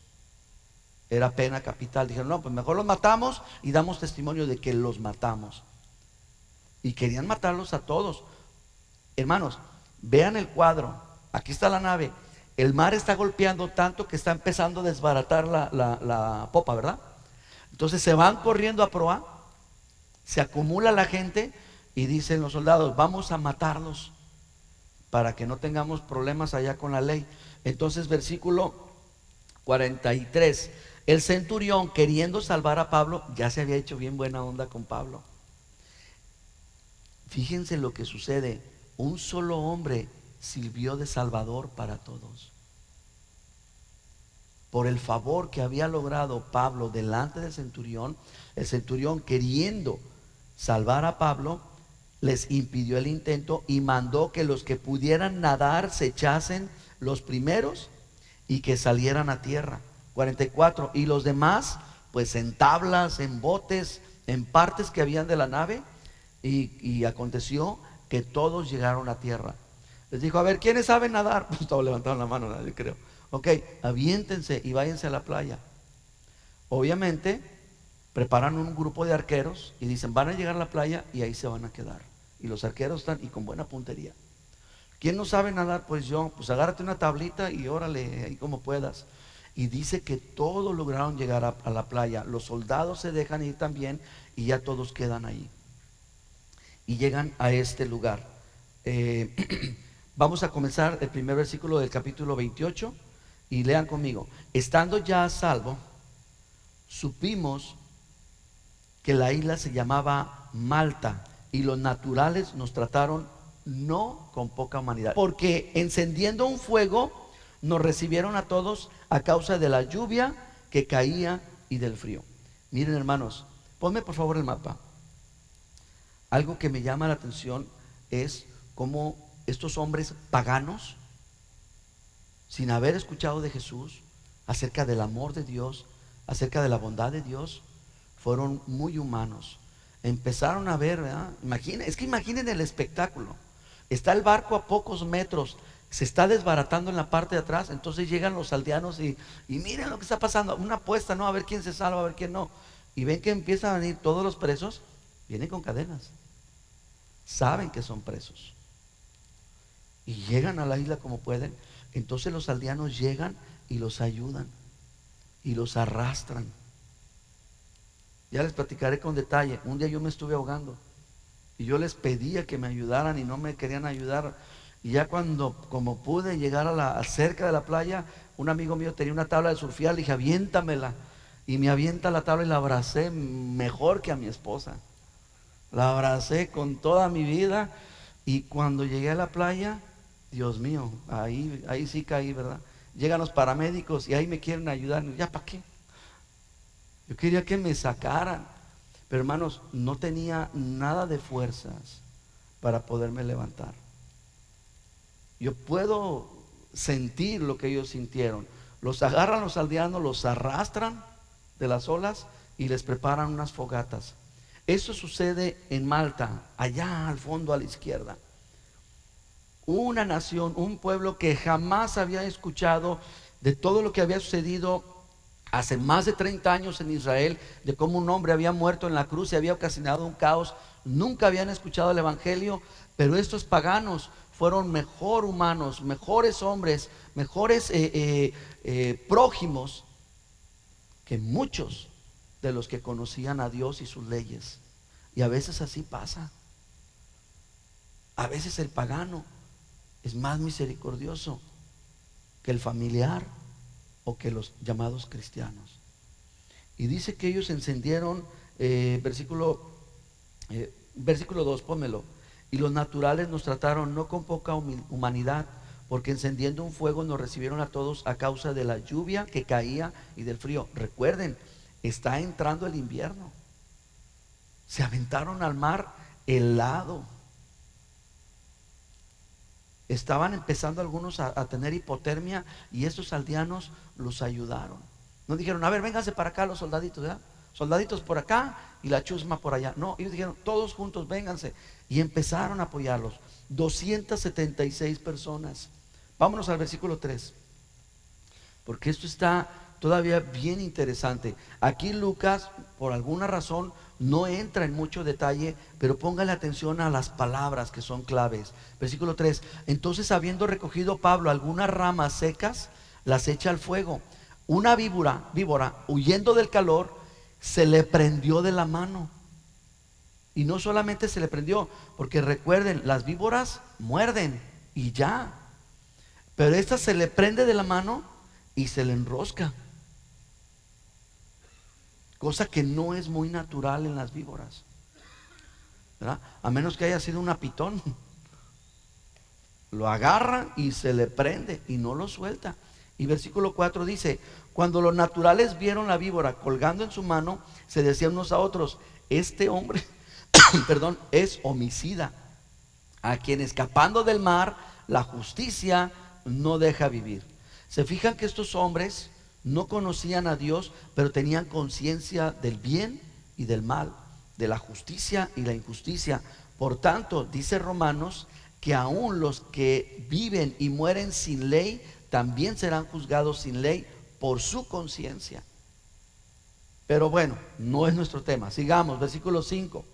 Era pena capital. Dijeron, no, pues mejor los matamos y damos testimonio de que los matamos. Y querían matarlos a todos. Hermanos, vean el cuadro. Aquí está la nave. El mar está golpeando tanto que está empezando a desbaratar la popa, ¿verdad? Entonces se van corriendo a proa, se acumula la gente y dicen los soldados, vamos a matarlos para que no tengamos problemas allá con la ley. Entonces versículo 43, el centurión, queriendo salvar a Pablo, ya se había hecho bien buena onda con Pablo. Fíjense lo que sucede, un solo hombre sirvió de salvador para todos. Por el favor que había logrado Pablo delante del centurión, el centurión, queriendo salvar a Pablo, les impidió el intento y mandó que los que pudieran nadar se echasen los primeros y que salieran a tierra. 44, y los demás pues en tablas, en botes, en partes que habían de la nave, y aconteció que todos llegaron a tierra. Les dijo, a ver, ¿quiénes saben nadar? Pues todos levantaron la mano, nadie creo. Ok, aviéntense y váyanse a la playa. Obviamente preparan un grupo de arqueros y dicen, van a llegar a la playa y ahí se van a quedar. Y los arqueros están y con buena puntería. ¿Quién no sabe nadar? Pues yo, pues agárrate una tablita y órale ahí como puedas. Y dice que todos lograron llegar a la playa. Los soldados se dejan ir también y ya todos quedan ahí. Y llegan a este lugar. Vamos a comenzar el primer versículo del capítulo 28 y lean conmigo. Estando ya a salvo, supimos que la isla se llamaba Malta y los naturales nos trataron no con poca humanidad, porque encendiendo un fuego nos recibieron a todos a causa de la lluvia que caía y del frío. Miren, hermanos, ponme por favor el mapa. Algo que me llama la atención es cómo estos hombres paganos, sin haber escuchado de Jesús, acerca del amor de Dios, acerca de la bondad de Dios, fueron muy humanos. Empezaron a ver, ¿verdad? Imaginen el espectáculo. Está el barco a pocos metros, se está desbaratando en la parte de atrás. Entonces llegan los aldeanos y miren lo que está pasando. Una apuesta, ¿no? A ver quién se salva, a ver quién no. Y ven que empiezan a venir todos los presos, vienen con cadenas. Saben que son presos. Y llegan a la isla como pueden. Entonces los aldeanos llegan y los ayudan y los arrastran. Ya les platicaré con detalle. Un día yo me estuve ahogando y yo les pedía que me ayudaran y no me querían ayudar. Y ya como pude llegar a cerca de la playa, un amigo mío tenía una tabla de surfear, le dije, aviéntamela. Y me avienta la tabla y la abracé mejor que a mi esposa. La abracé con toda mi vida. Y cuando llegué a la playa, Dios mío, ahí sí caí, ¿verdad? Llegan los paramédicos y ahí me quieren ayudar. ¿Ya para qué? Yo quería que me sacaran. Pero hermanos, no tenía nada de fuerzas para poderme levantar. Yo puedo sentir lo que ellos sintieron. Los agarran los aldeanos, los arrastran de las olas y les preparan unas fogatas. Eso sucede en Malta, allá al fondo a la izquierda. Una nación, un pueblo que jamás había escuchado de todo lo que había sucedido hace más de 30 años en Israel, de cómo un hombre había muerto en la cruz y había ocasionado un caos. Nunca habían escuchado el evangelio, pero estos paganos fueron mejor humanos, mejores hombres, mejores prójimos que muchos de los que conocían a Dios y sus leyes. Y a veces así pasa. A veces el pagano es más misericordioso que el familiar o que los llamados cristianos. Y dice que ellos encendieron, versículo 2, pónmelo. Y los naturales nos trataron no con poca humanidad, porque encendiendo un fuego nos recibieron a todos a causa de la lluvia que caía y del frío. Recuerden, está entrando el invierno. Se aventaron al mar helado. Estaban empezando algunos a tener hipotermia, y estos aldeanos los ayudaron. No dijeron, a ver, vénganse para acá los soldaditos, ¿verdad? Soldaditos por acá y la chusma por allá. No, ellos dijeron, todos juntos, vénganse. Y empezaron a apoyarlos. 276 personas. Vámonos al versículo 3, porque esto está todavía bien interesante. Aquí Lucas, por alguna razón, no entra en mucho detalle, pero póngale atención a las palabras que son claves. Versículo 3. Entonces, habiendo recogido Pablo algunas ramas secas, las echa al fuego. Una víbora, huyendo del calor, se le prendió de la mano. Y no solamente se le prendió, porque recuerden, las víboras muerden y ya. Pero esta se le prende de la mano y se le enrosca. Cosa que no es muy natural en las víboras, ¿verdad? A menos que haya sido una pitón. Lo agarra y se le prende y no lo suelta. Y versículo 4 dice: cuando los naturales vieron la víbora colgando en su mano, se decían unos a otros, este hombre perdón, es homicida, a quien escapando del mar la justicia no deja vivir. Se fijan que estos hombres no conocían a Dios, pero tenían conciencia del bien y del mal, de la justicia y la injusticia. Por tanto, dice Romanos, que aún los que viven y mueren sin ley también serán juzgados sin ley por su conciencia. Pero bueno, no es nuestro tema. Sigamos, versículo 5.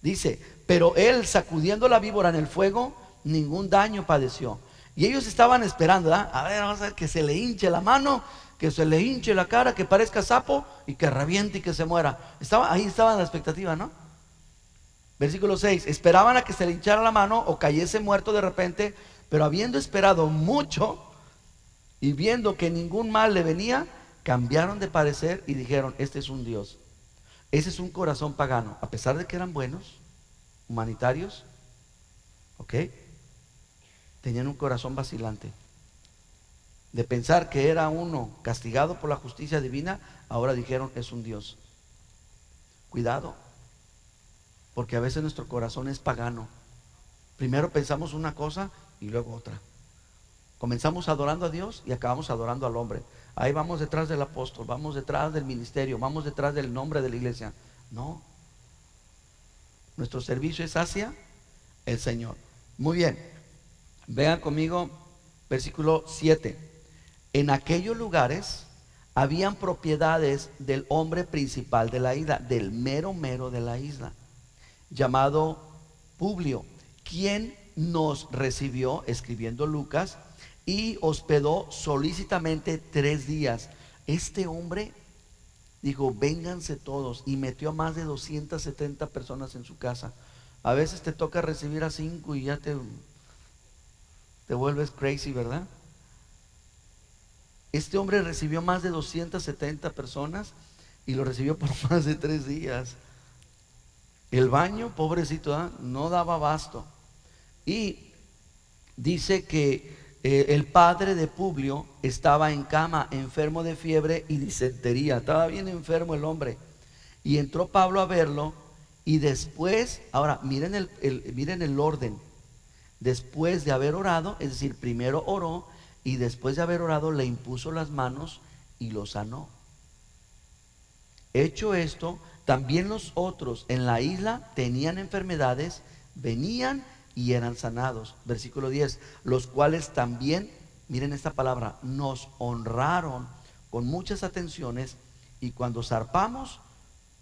Dice, pero él, sacudiendo la víbora en el fuego, ningún daño padeció. Y ellos estaban esperando, ¿verdad? A ver, vamos a ver que se le hinche la mano, que se le hinche la cara, que parezca sapo y que reviente y que se muera. Ahí estaba en la expectativa, ¿no? Versículo 6. Esperaban a que se le hinchara la mano o cayese muerto de repente, pero habiendo esperado mucho y viendo que ningún mal le venía, cambiaron de parecer y dijeron, este es un Dios. Ese es un corazón pagano. A pesar de que eran buenos, humanitarios, ¿ok? Tenían un corazón vacilante. De pensar que era uno castigado por la justicia divina, ahora dijeron, es un Dios. Cuidado, porque a veces nuestro corazón es pagano. Primero pensamos una cosa y luego otra. Comenzamos adorando a Dios y acabamos adorando al hombre. Ahí vamos detrás del apóstol, vamos detrás del ministerio, vamos detrás del nombre de la iglesia. No, nuestro servicio es hacia el Señor. Muy bien, vean conmigo versículo 7. En aquellos lugares habían propiedades del hombre principal de la isla, del mero de la isla, llamado Publio, quien nos recibió, escribiendo Lucas, y hospedó solícitamente 3 días. Este hombre dijo, vénganse todos, y metió a más de 270 personas en su casa. A veces te toca recibir a 5 y ya te vuelves crazy, ¿verdad? Este hombre recibió más de 270 personas y lo recibió por más de 3 días. El baño, pobrecito, ¿eh? No daba abasto. Y dice que el padre de Publio estaba en cama, enfermo de fiebre y disentería. Estaba bien enfermo el hombre. Y entró Pablo a verlo. Y después, ahora miren el orden. Después de haber orado, es decir, primero oró y después de haber orado le impuso las manos y lo sanó. Hecho esto, también los otros en la isla tenían enfermedades, venían y eran sanados. Versículo 10, los cuales también, miren esta palabra, nos honraron con muchas atenciones, y cuando zarpamos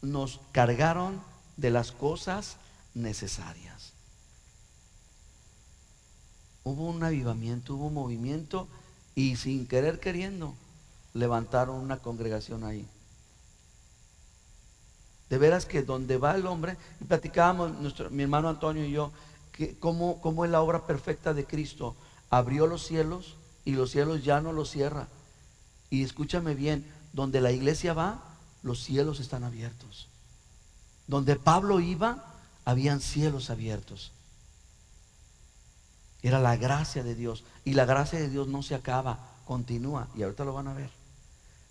nos cargaron de las cosas necesarias. Hubo un avivamiento, hubo un movimiento, y sin querer queriendo levantaron una congregación ahí. De veras que donde va el hombre, y platicábamos mi hermano Antonio y yo, que cómo es la obra perfecta de Cristo. Abrió los cielos y los cielos ya no los cierra. Y escúchame bien, donde la iglesia va, los cielos están abiertos. Donde Pablo iba, habían cielos abiertos. Era la gracia de Dios, y la gracia de Dios no se acaba, continúa, y ahorita lo van a ver.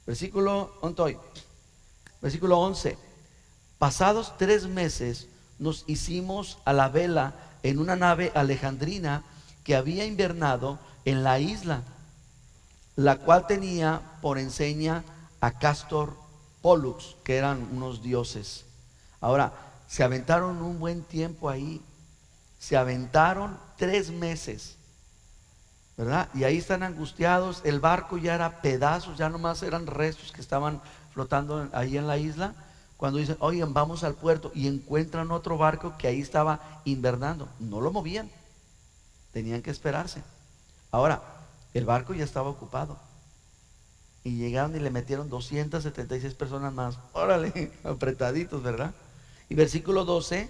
Versículo 11. Pasados 3 meses nos hicimos a la vela en una nave alejandrina que había invernado en la isla, la cual tenía por enseña a Castor Pollux, que eran unos dioses. Ahora, se aventaron un buen tiempo ahí, se aventaron 3 meses, ¿verdad? Y ahí están angustiados, el barco ya era pedazos, ya nomás eran restos que estaban flotando ahí en la isla. Cuando dicen, oigan, vamos al puerto, y encuentran otro barco que ahí estaba invernando, no lo movían, tenían que esperarse. Ahora, el barco ya estaba ocupado, y llegaron y le metieron 276 personas más, órale, apretaditos, ¿verdad? Y versículo 12,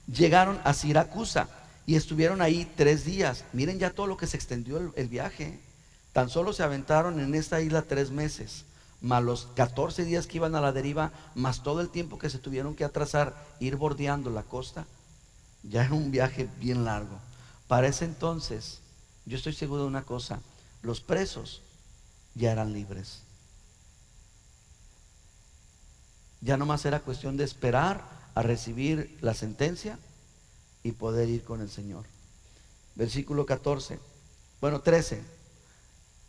llegaron a Siracusa y estuvieron ahí 3 días. Miren ya todo lo que se extendió el viaje. Tan solo se aventaron en esta isla 3 meses, más los 14 días que iban a la deriva, más todo el tiempo que se tuvieron que atrasar, ir bordeando la costa. Ya era un viaje bien largo. Para ese entonces, yo estoy seguro de una cosa, los presos ya eran libres. Ya nomás era cuestión de esperar a recibir la sentencia y poder ir con el Señor. Versículo 13.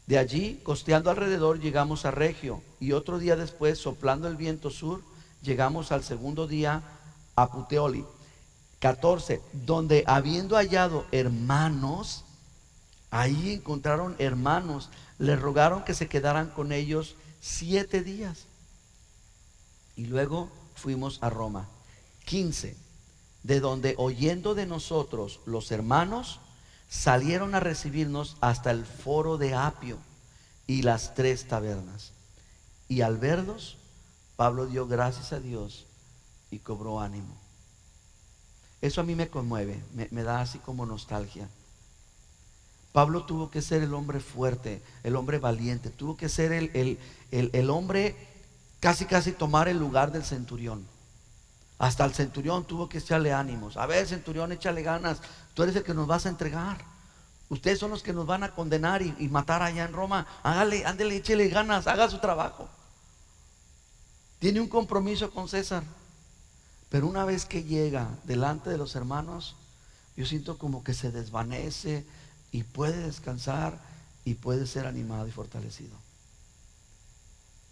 De allí, costeando alrededor, llegamos a Regio, y otro día después, soplando el viento sur, llegamos al segundo día a Puteoli. 14, donde habiendo hallado hermanos, ahí encontraron hermanos, les rogaron que se quedaran con ellos 7 días. Y luego fuimos a Roma. 15, de donde oyendo de nosotros los hermanos, salieron a recibirnos hasta el foro de Apio y las 3 tabernas. Y al verlos, Pablo dio gracias a Dios y cobró ánimo. Eso a mí me conmueve, me da así como nostalgia. Pablo tuvo que ser el hombre fuerte, el hombre valiente, tuvo que ser el hombre casi tomar el lugar del centurión. Hasta el centurión tuvo que echarle ánimos. A ver, centurión, échale ganas, tú eres el que nos vas a entregar. Ustedes son los que nos van a condenar y matar allá en Roma. Hágale, ándele, échele ganas, haga su trabajo. Tiene un compromiso con César. Pero una vez que llega delante de los hermanos, yo siento como que se desvanece y puede descansar y puede ser animado y fortalecido.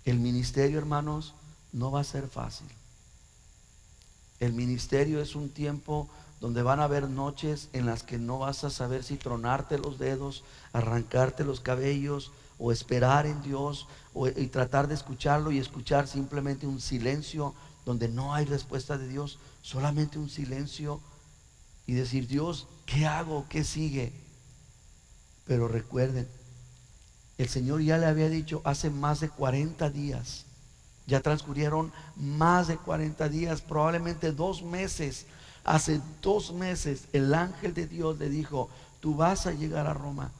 El ministerio, hermanos, no va a ser fácil. El ministerio es un tiempo donde van a haber noches en las que no vas a saber si tronarte los dedos, arrancarte los cabellos, o esperar en Dios, y tratar de escucharlo y escuchar simplemente un silencio donde no hay respuesta de Dios, solamente un silencio, y decir, Dios, ¿qué hago? ¿Qué sigue? Pero recuerden, el Señor ya le había dicho hace más de 40 días, ya transcurrieron más de 40 días, probablemente 2 meses. Hace 2 meses el ángel de Dios le dijo, tú vas a llegar a Roma.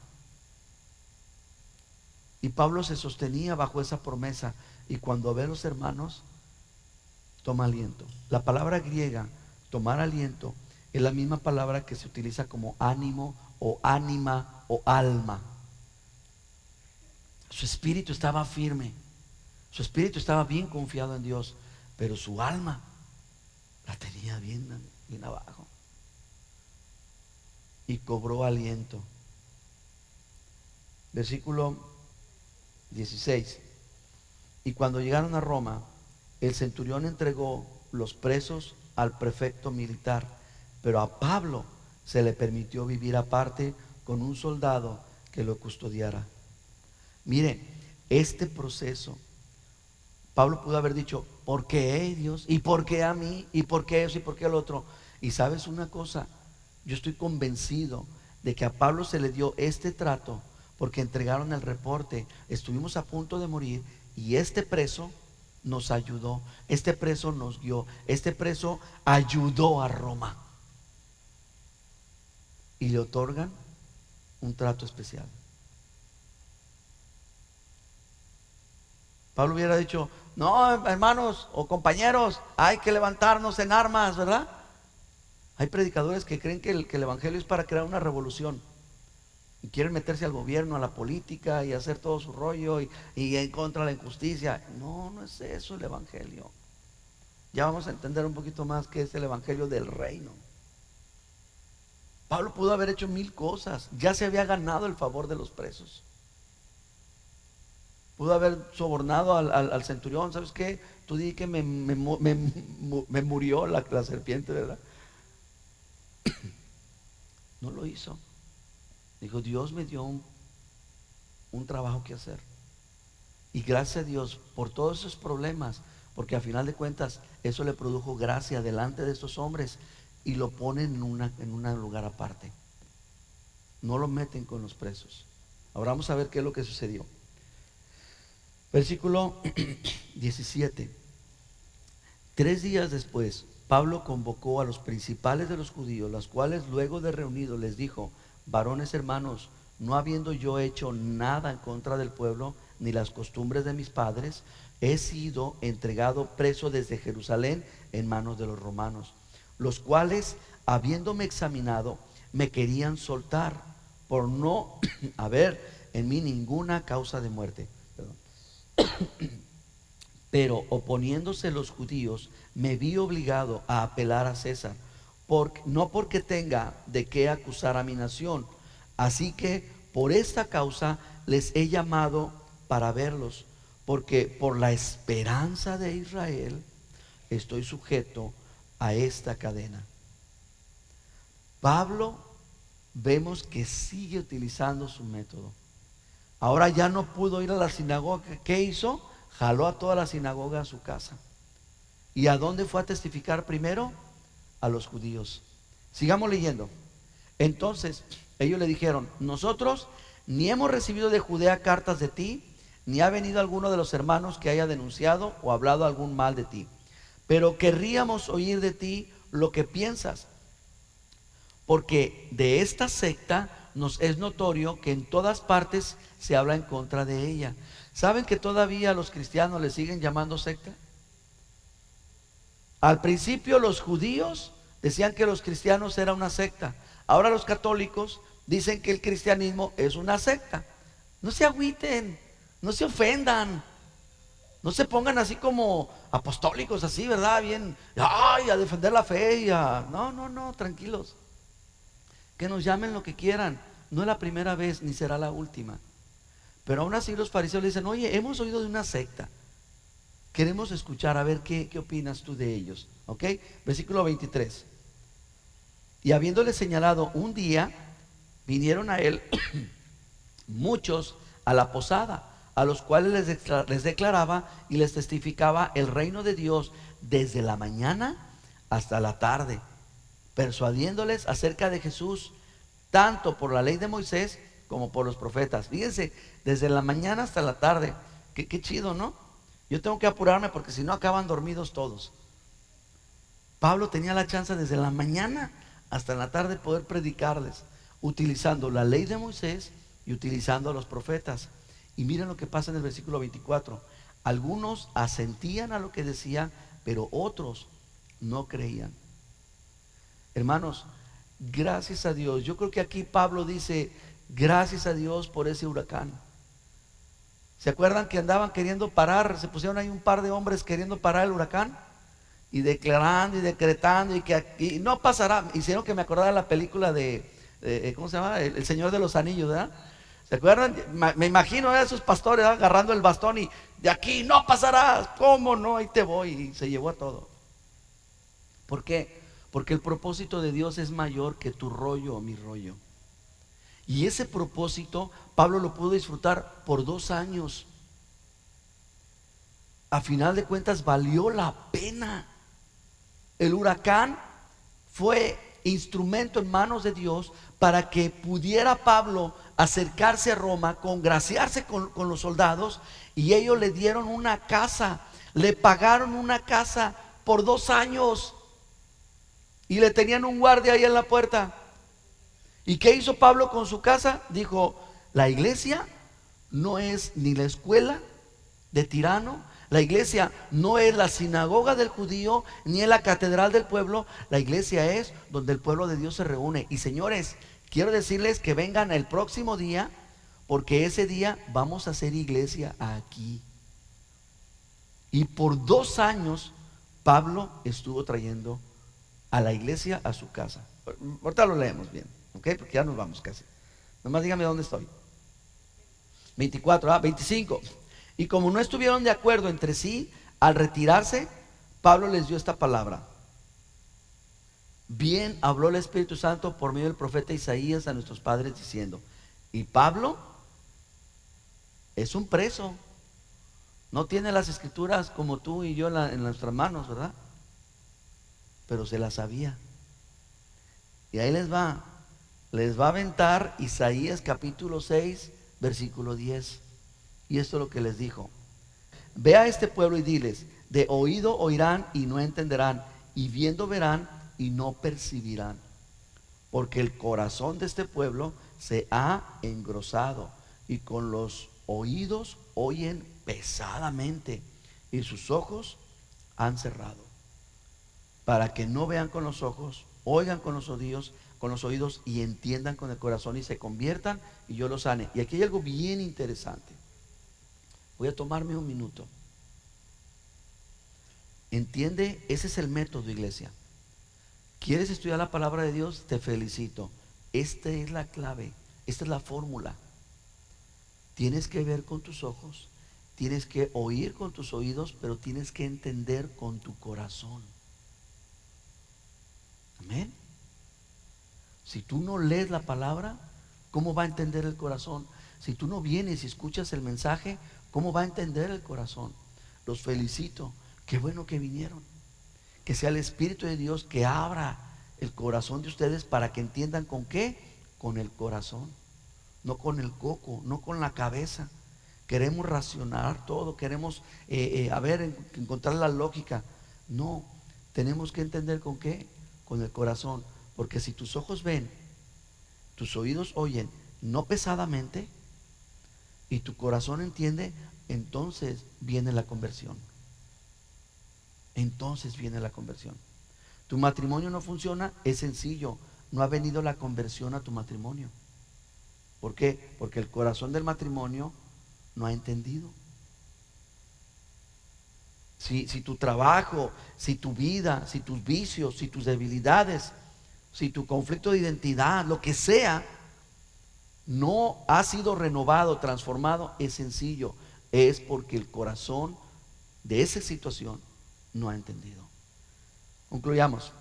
Y Pablo se sostenía bajo esa promesa, y cuando ve a los hermanos, toma aliento. La palabra griega, tomar aliento, es la misma palabra que se utiliza como ánimo o ánima o alma. Su espíritu estaba firme, su espíritu estaba bien confiado en Dios, pero su alma la tenía bien abajo. Y cobró aliento. Versículo 16. Y cuando llegaron a Roma, el centurión entregó los presos al prefecto militar, pero a Pablo se le permitió vivir aparte con un soldado que lo custodiara. Mire, este proceso, Pablo pudo haber dicho, ¿por qué Dios? ¿Y por qué a mí? ¿Y por qué eso? ¿Y por qué el otro? Y sabes una cosa, yo estoy convencido de que a Pablo se le dio este trato porque entregaron el reporte, estuvimos a punto de morir y este preso nos ayudó, este preso nos guió, este preso ayudó a Roma y le otorgan un trato especial. Pablo hubiera dicho, no, hermanos o compañeros, hay que levantarnos en armas, ¿verdad? Hay predicadores que creen que el evangelio es para crear una revolución y quieren meterse al gobierno, a la política y hacer todo su rollo y en contra de la injusticia. No, no es eso el evangelio. Ya vamos a entender un poquito más qué es el evangelio del reino. Pablo pudo haber hecho mil cosas, ya se había ganado el favor de los presos. Pudo haber sobornado al centurión, ¿sabes qué? Tú di que me murió la serpiente, ¿verdad? No lo hizo. Dijo, Dios me dio un trabajo que hacer. Y gracias a Dios por todos esos problemas, porque a final de cuentas eso le produjo gracia delante de estos hombres y lo ponen en un lugar aparte. No lo meten con los presos. Ahora vamos a ver qué es lo que sucedió. Versículo 17. 3 días después, Pablo convocó a los principales de los judíos, los cuales luego de reunidos les dijo, varones hermanos, no habiendo yo hecho nada en contra del pueblo, ni las costumbres de mis padres, he sido entregado preso desde Jerusalén en manos de los romanos, los cuales, habiéndome examinado, me querían soltar por no haber en mí ninguna causa de muerte. Perdón. Pero oponiéndose los judíos, me vi obligado a apelar a César, no porque tenga de qué acusar a mi nación. Así que por esta causa les he llamado para verlos, porque por la esperanza de Israel estoy sujeto a esta cadena. Pablo vemos que sigue utilizando su método. Ahora ya no pudo ir a la sinagoga. ¿Qué hizo? Jaló a toda la sinagoga a su casa. ¿Y a dónde fue a testificar primero? A los judíos. Sigamos leyendo. Entonces ellos le dijeron, nosotros ni hemos recibido de Judea cartas de ti, ni ha venido alguno de los hermanos que haya denunciado o hablado algún mal de ti, pero querríamos oír de ti lo que piensas, porque de esta secta nos es notorio que en todas partes se habla en contra de ella. ¿Saben que todavía los cristianos le siguen llamando secta? Al principio los judíos decían que los cristianos eran una secta. Ahora los católicos dicen que el cristianismo es una secta. No se agüiten, no se ofendan, no se pongan así como apostólicos, así, ¿verdad? Bien, ay, a defender la fe no, tranquilos. Que nos llamen lo que quieran. No es la primera vez ni será la última. Pero aún así los fariseos le dicen, oye, hemos oído de una secta. Queremos escuchar, a ver qué opinas tú de ellos. ¿Ok? Versículo 23. Y habiéndole señalado un día, vinieron a él muchos a la posada, a los cuales les declaraba y les testificaba el reino de Dios desde la mañana hasta la tarde, persuadiéndoles acerca de Jesús, tanto por la ley de Moisés como por los profetas. Fíjense, desde la mañana hasta la tarde. Qué chido, ¿no? Yo tengo que apurarme porque si no acaban dormidos todos. Pablo tenía la chance desde la mañana hasta la tarde poder predicarles, utilizando la ley de Moisés y utilizando a los profetas. Y miren lo que pasa en el versículo 24. Algunos asentían a lo que decía, pero otros no creían. Hermanos, gracias a Dios. Yo creo que aquí Pablo dice, gracias a Dios por ese huracán. ¿Se acuerdan que andaban queriendo parar? Se pusieron ahí un par de hombres queriendo parar el huracán y declarando y decretando y que aquí no pasará. Hicieron que me acordara de la película de ¿cómo se llama? El Señor de los Anillos, ¿verdad? ¿Se acuerdan? Me imagino a esos pastores agarrando el bastón y de aquí no pasarás. ¿Cómo no? Ahí te voy. Y se llevó a todo. ¿Por qué? Porque el propósito de Dios es mayor que tu rollo o mi rollo. Y ese propósito Pablo lo pudo disfrutar por 2 años. A final de cuentas valió la pena. El huracán fue instrumento en manos de Dios para que pudiera Pablo acercarse a Roma, congraciarse con los soldados, y ellos le dieron una casa, le pagaron una casa por 2 años y le tenían un guardia ahí en la puerta. ¿Y qué hizo Pablo con su casa? Dijo: la iglesia no es ni la escuela de Tirano, la iglesia no es la sinagoga del judío, ni es la catedral del pueblo. La iglesia es donde el pueblo de Dios se reúne. Y señores, quiero decirles que vengan el próximo día, porque ese día vamos a hacer iglesia aquí. Y por 2 años Pablo estuvo trayendo a la iglesia a su casa. Ahorita lo leemos bien, ¿ok? Porque ya nos vamos casi. Nomás dígame dónde estoy. 24, 25. Y como no estuvieron de acuerdo entre sí, al retirarse, Pablo les dio esta palabra: bien habló el Espíritu Santo por medio del profeta Isaías a nuestros padres diciendo. Y Pablo es un preso, no tiene las escrituras como tú y yo en nuestras manos, ¿verdad? Pero se las sabía. Y ahí les va a aventar Isaías capítulo 6 versículo 10. Y esto es lo que les dijo: ve a este pueblo y diles, de oído oirán y no entenderán, y viendo verán y no percibirán, porque el corazón de este pueblo se ha engrosado, y con los oídos oyen pesadamente, y sus ojos han cerrado, para que no vean con los ojos, oigan con los oídos y entiendan con el corazón y se conviertan y yo los sane. Y aquí hay algo bien interesante. Voy a tomarme un minuto. Entiende, ese es el método, iglesia. ¿Quieres estudiar la palabra de Dios? Te felicito. Esta es la clave, esta es la fórmula. Tienes que ver con tus ojos, tienes que oír con tus oídos, pero tienes que entender con tu corazón. Amén. Si tú no lees la palabra, ¿cómo va a entender el corazón? Si tú no vienes y escuchas el mensaje, ¿cómo va a entender el corazón? Los felicito, qué bueno que vinieron. Que sea el Espíritu de Dios que abra el corazón de ustedes para que entiendan con qué, con el corazón, no con el coco, no con la cabeza. Queremos racionar todo, queremos encontrar la lógica. No, tenemos que entender con qué, con el corazón. Porque si tus ojos ven, tus oídos oyen, no pesadamente, y tu corazón entiende, entonces viene la conversión. Entonces viene la conversión. Tu matrimonio no funciona, es sencillo, no ha venido la conversión a tu matrimonio. ¿Por qué? Porque el corazón del matrimonio no ha entendido. Si tu trabajo, si tu vida, si tus vicios, si tus debilidades, si tu conflicto de identidad, lo que sea, no ha sido renovado, transformado, es sencillo, es porque el corazón de esa situación no ha entendido. Concluyamos.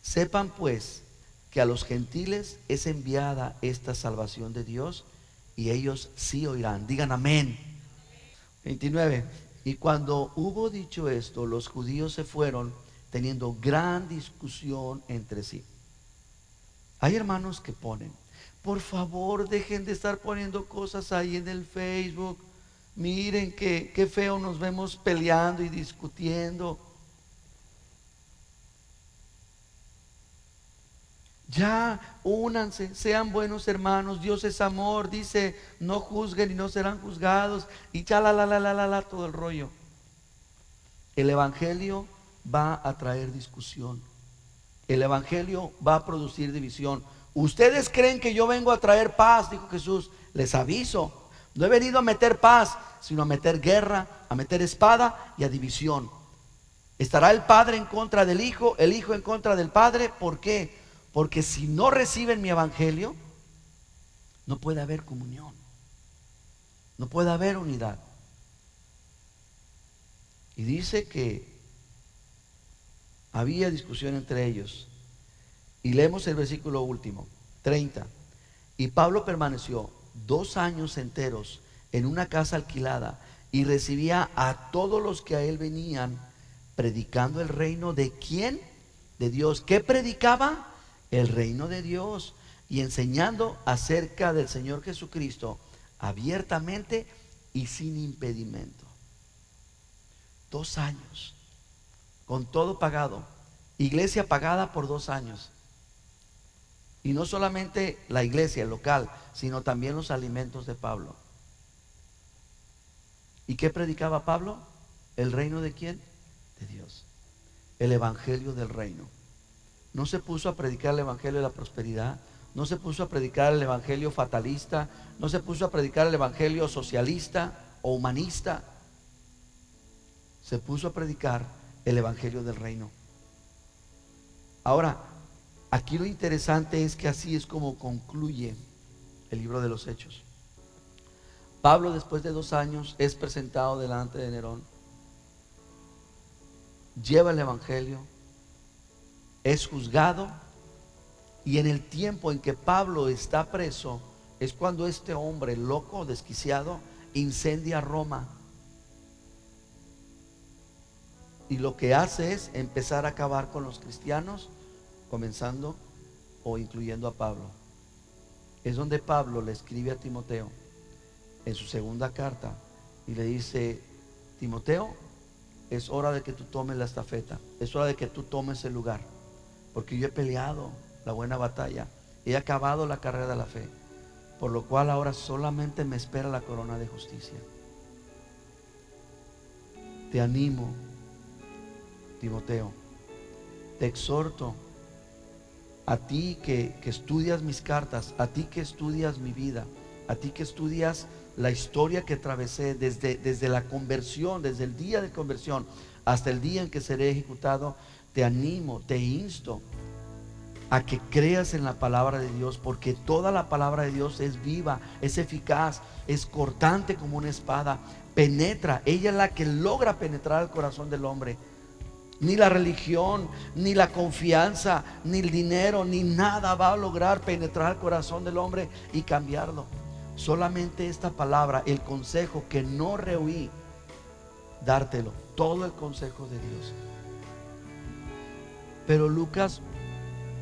Sepan pues que a los gentiles es enviada esta salvación de Dios, y ellos sí oirán. Digan amén. 29. Y cuando hubo dicho esto, los judíos se fueron teniendo gran discusión entre sí. Hay hermanos que ponen: por favor, dejen de estar poniendo cosas ahí en el Facebook. Miren qué feo nos vemos peleando y discutiendo. Ya, únanse, sean buenos hermanos. Dios es amor, dice, no juzguen y no serán juzgados. Y todo el rollo. El evangelio va a traer discusión. El evangelio va a producir división. Ustedes creen que yo vengo a traer paz, dijo Jesús. Les aviso, no he venido a meter paz, sino a meter guerra, a meter espada y a división. Estará el padre en contra del hijo, el hijo en contra del padre. ¿Por qué? Porque si no reciben mi evangelio, no puede haber comunión, no puede haber unidad. Y dice que había discusión entre ellos. Y leemos el versículo último, 30. Y Pablo permaneció 2 años enteros en una casa alquilada y recibía a todos los que a él venían, predicando el reino de ¿quién? De Dios. ¿Qué predicaba? El reino de Dios, y enseñando acerca del Señor Jesucristo abiertamente y sin impedimento. 2 años, con todo pagado, iglesia pagada por 2 años. Y no solamente la iglesia local, sino también los alimentos de Pablo. ¿Y qué predicaba Pablo? ¿El reino de quién? De Dios. El evangelio del reino. No se puso a predicar el evangelio de la prosperidad, no se puso a predicar el evangelio fatalista, no se puso a predicar el evangelio socialista o humanista. Se puso a predicar el evangelio del reino. Ahora, aquí lo interesante es que así es como concluye el libro de los Hechos. Pablo, después de 2 años, es presentado delante de Nerón, lleva el evangelio, es juzgado, y en el tiempo en que Pablo está preso es cuando este hombre loco, desquiciado, incendia Roma. Y lo que hace es empezar a acabar con los cristianos, comenzando o incluyendo a Pablo. Es donde Pablo le escribe a Timoteo en su segunda carta y le dice: Timoteo, es hora de que tú tomes la estafeta, es hora de que tú tomes el lugar, porque yo he peleado la buena batalla, he acabado la carrera de la fe, por lo cual ahora solamente me espera la corona de justicia. Te animo, Timoteo, te exhorto, a ti que estudias mis cartas, a ti que estudias mi vida, a ti que estudias la historia que atravesé desde la conversión, desde el día de conversión hasta el día en que seré ejecutado. Te animo, te insto a que creas en la palabra de Dios, porque toda la palabra de Dios es viva, es eficaz, es cortante como una espada, penetra, ella es la que logra penetrar el corazón del hombre. Ni la religión, ni la confianza, ni el dinero, ni nada va a lograr penetrar el corazón del hombre y cambiarlo. Solamente esta palabra, el consejo que no rehuí dártelo, todo el consejo de Dios. Pero Lucas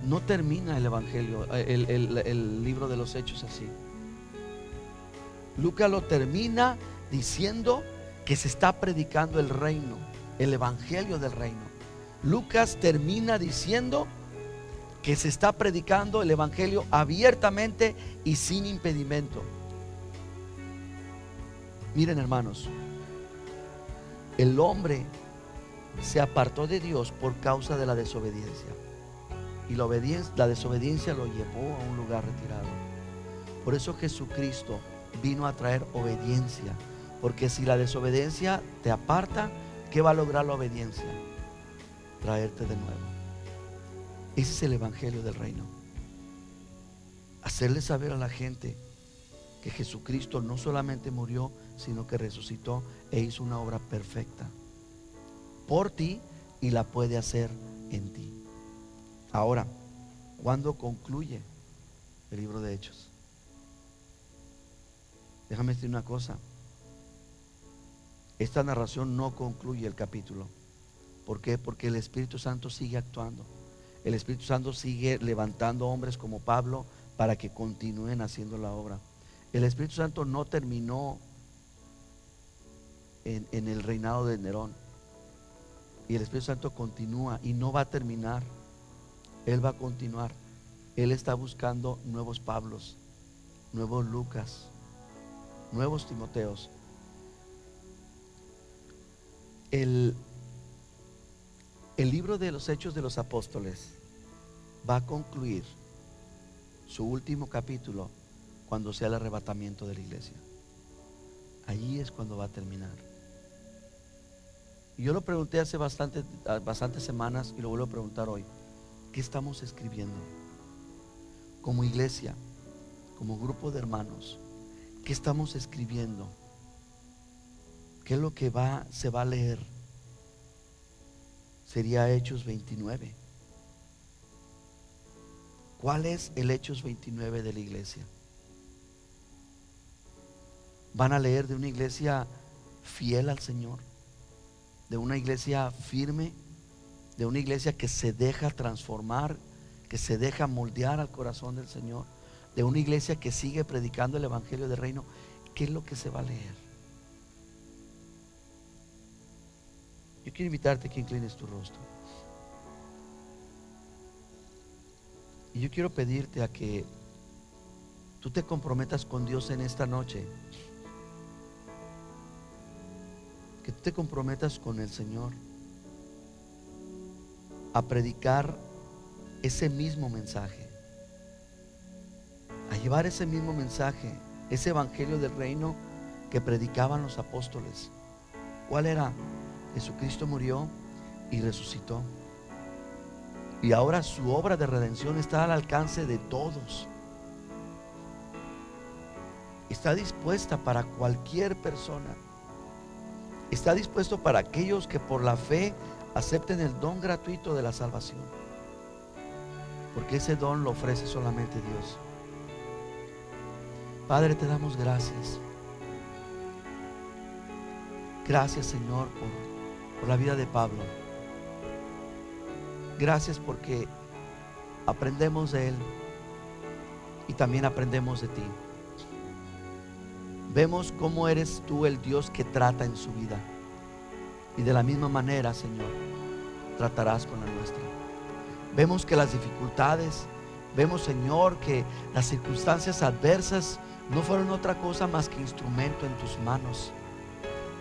no termina el evangelio, el libro de los Hechos así. Lucas lo termina diciendo que se está predicando el reino, el evangelio del reino. Lucas termina diciendo que se está predicando el evangelio abiertamente y sin impedimento. Miren, hermanos, el hombre se apartó de Dios por causa de la desobediencia, y la desobediencia lo llevó a un lugar retirado. Por eso Jesucristo vino a traer obediencia, porque si la desobediencia te aparta, ¿qué va a lograr la obediencia? Traerte de nuevo. Ese es el evangelio del reino. Hacerle saber a la gente que Jesucristo no solamente murió, sino que resucitó e hizo una obra perfecta por ti y la puede hacer en ti. Ahora, ¿cuándo concluye el libro de Hechos? Déjame decir una cosa. Esta narración no concluye el capítulo. ¿Por qué? Porque el Espíritu Santo sigue actuando. El Espíritu Santo sigue levantando hombres como Pablo para que continúen haciendo la obra. El Espíritu Santo no terminó en el reinado de Nerón. Y el Espíritu Santo continúa y no va a terminar. Él va a continuar. Él está buscando nuevos Pablos, nuevos Lucas, nuevos Timoteos. El libro de los Hechos de los Apóstoles va a concluir su último capítulo cuando sea el arrebatamiento de la iglesia. Allí es cuando va a terminar. Y yo lo pregunté hace bastantes semanas y lo vuelvo a preguntar hoy. ¿Qué estamos escribiendo? Como iglesia, como grupo de hermanos, ¿qué estamos escribiendo? ¿Qué es lo que se va a leer? Sería Hechos 29. ¿Cuál es el Hechos 29 de la iglesia? Van a leer de una iglesia fiel al Señor, de una iglesia firme, de una iglesia que se deja transformar, que se deja moldear al corazón del Señor, de una iglesia que sigue predicando el evangelio del reino. ¿Qué es lo que se va a leer? Yo quiero invitarte a que inclines tu rostro, y yo quiero pedirte a que tú te comprometas con Dios en esta noche, que tú te comprometas con el Señor a predicar ese mismo mensaje, a llevar ese mismo mensaje, ese evangelio del reino que predicaban los apóstoles. ¿Cuál era? Jesucristo murió y resucitó, y ahora su obra de redención está al alcance de todos. Está dispuesta para cualquier persona. Está dispuesto para aquellos que por la fe acepten el don gratuito de la salvación, porque ese don lo ofrece solamente Dios. Padre, te damos gracias. Gracias, Señor, por la vida de Pablo. Gracias porque aprendemos de él y también aprendemos de ti. Vemos cómo eres tú el Dios que trata en su vida, y de la misma manera, Señor, tratarás con la nuestra. Vemos que las dificultades, vemos, Señor, que las circunstancias adversas no fueron otra cosa más que instrumento en tus manos,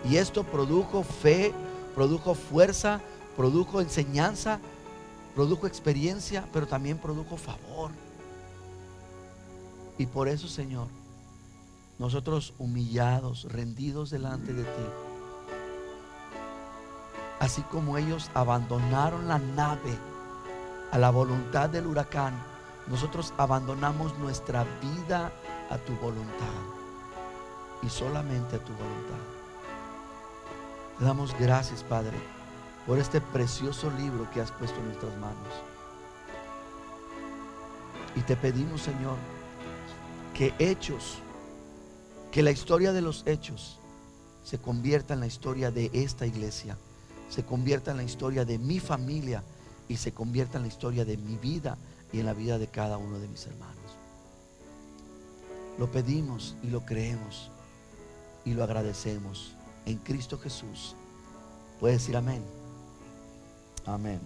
y esto produjo fe, produjo fuerza, produjo enseñanza, produjo experiencia, pero también produjo favor. Y por eso, Señor, nosotros humillados, rendidos delante de ti, así como ellos abandonaron la nave a la voluntad del huracán, nosotros abandonamos nuestra vida a tu voluntad, y solamente a tu voluntad. Te damos gracias, Padre, por este precioso libro que has puesto en nuestras manos. Y te pedimos, Señor, que la historia de los hechos se convierta en la historia de esta iglesia, se convierta en la historia de mi familia, y se convierta en la historia de mi vida y en la vida de cada uno de mis hermanos. Lo pedimos y lo creemos y lo agradecemos en Cristo Jesús. Puedes decir amén. Amén.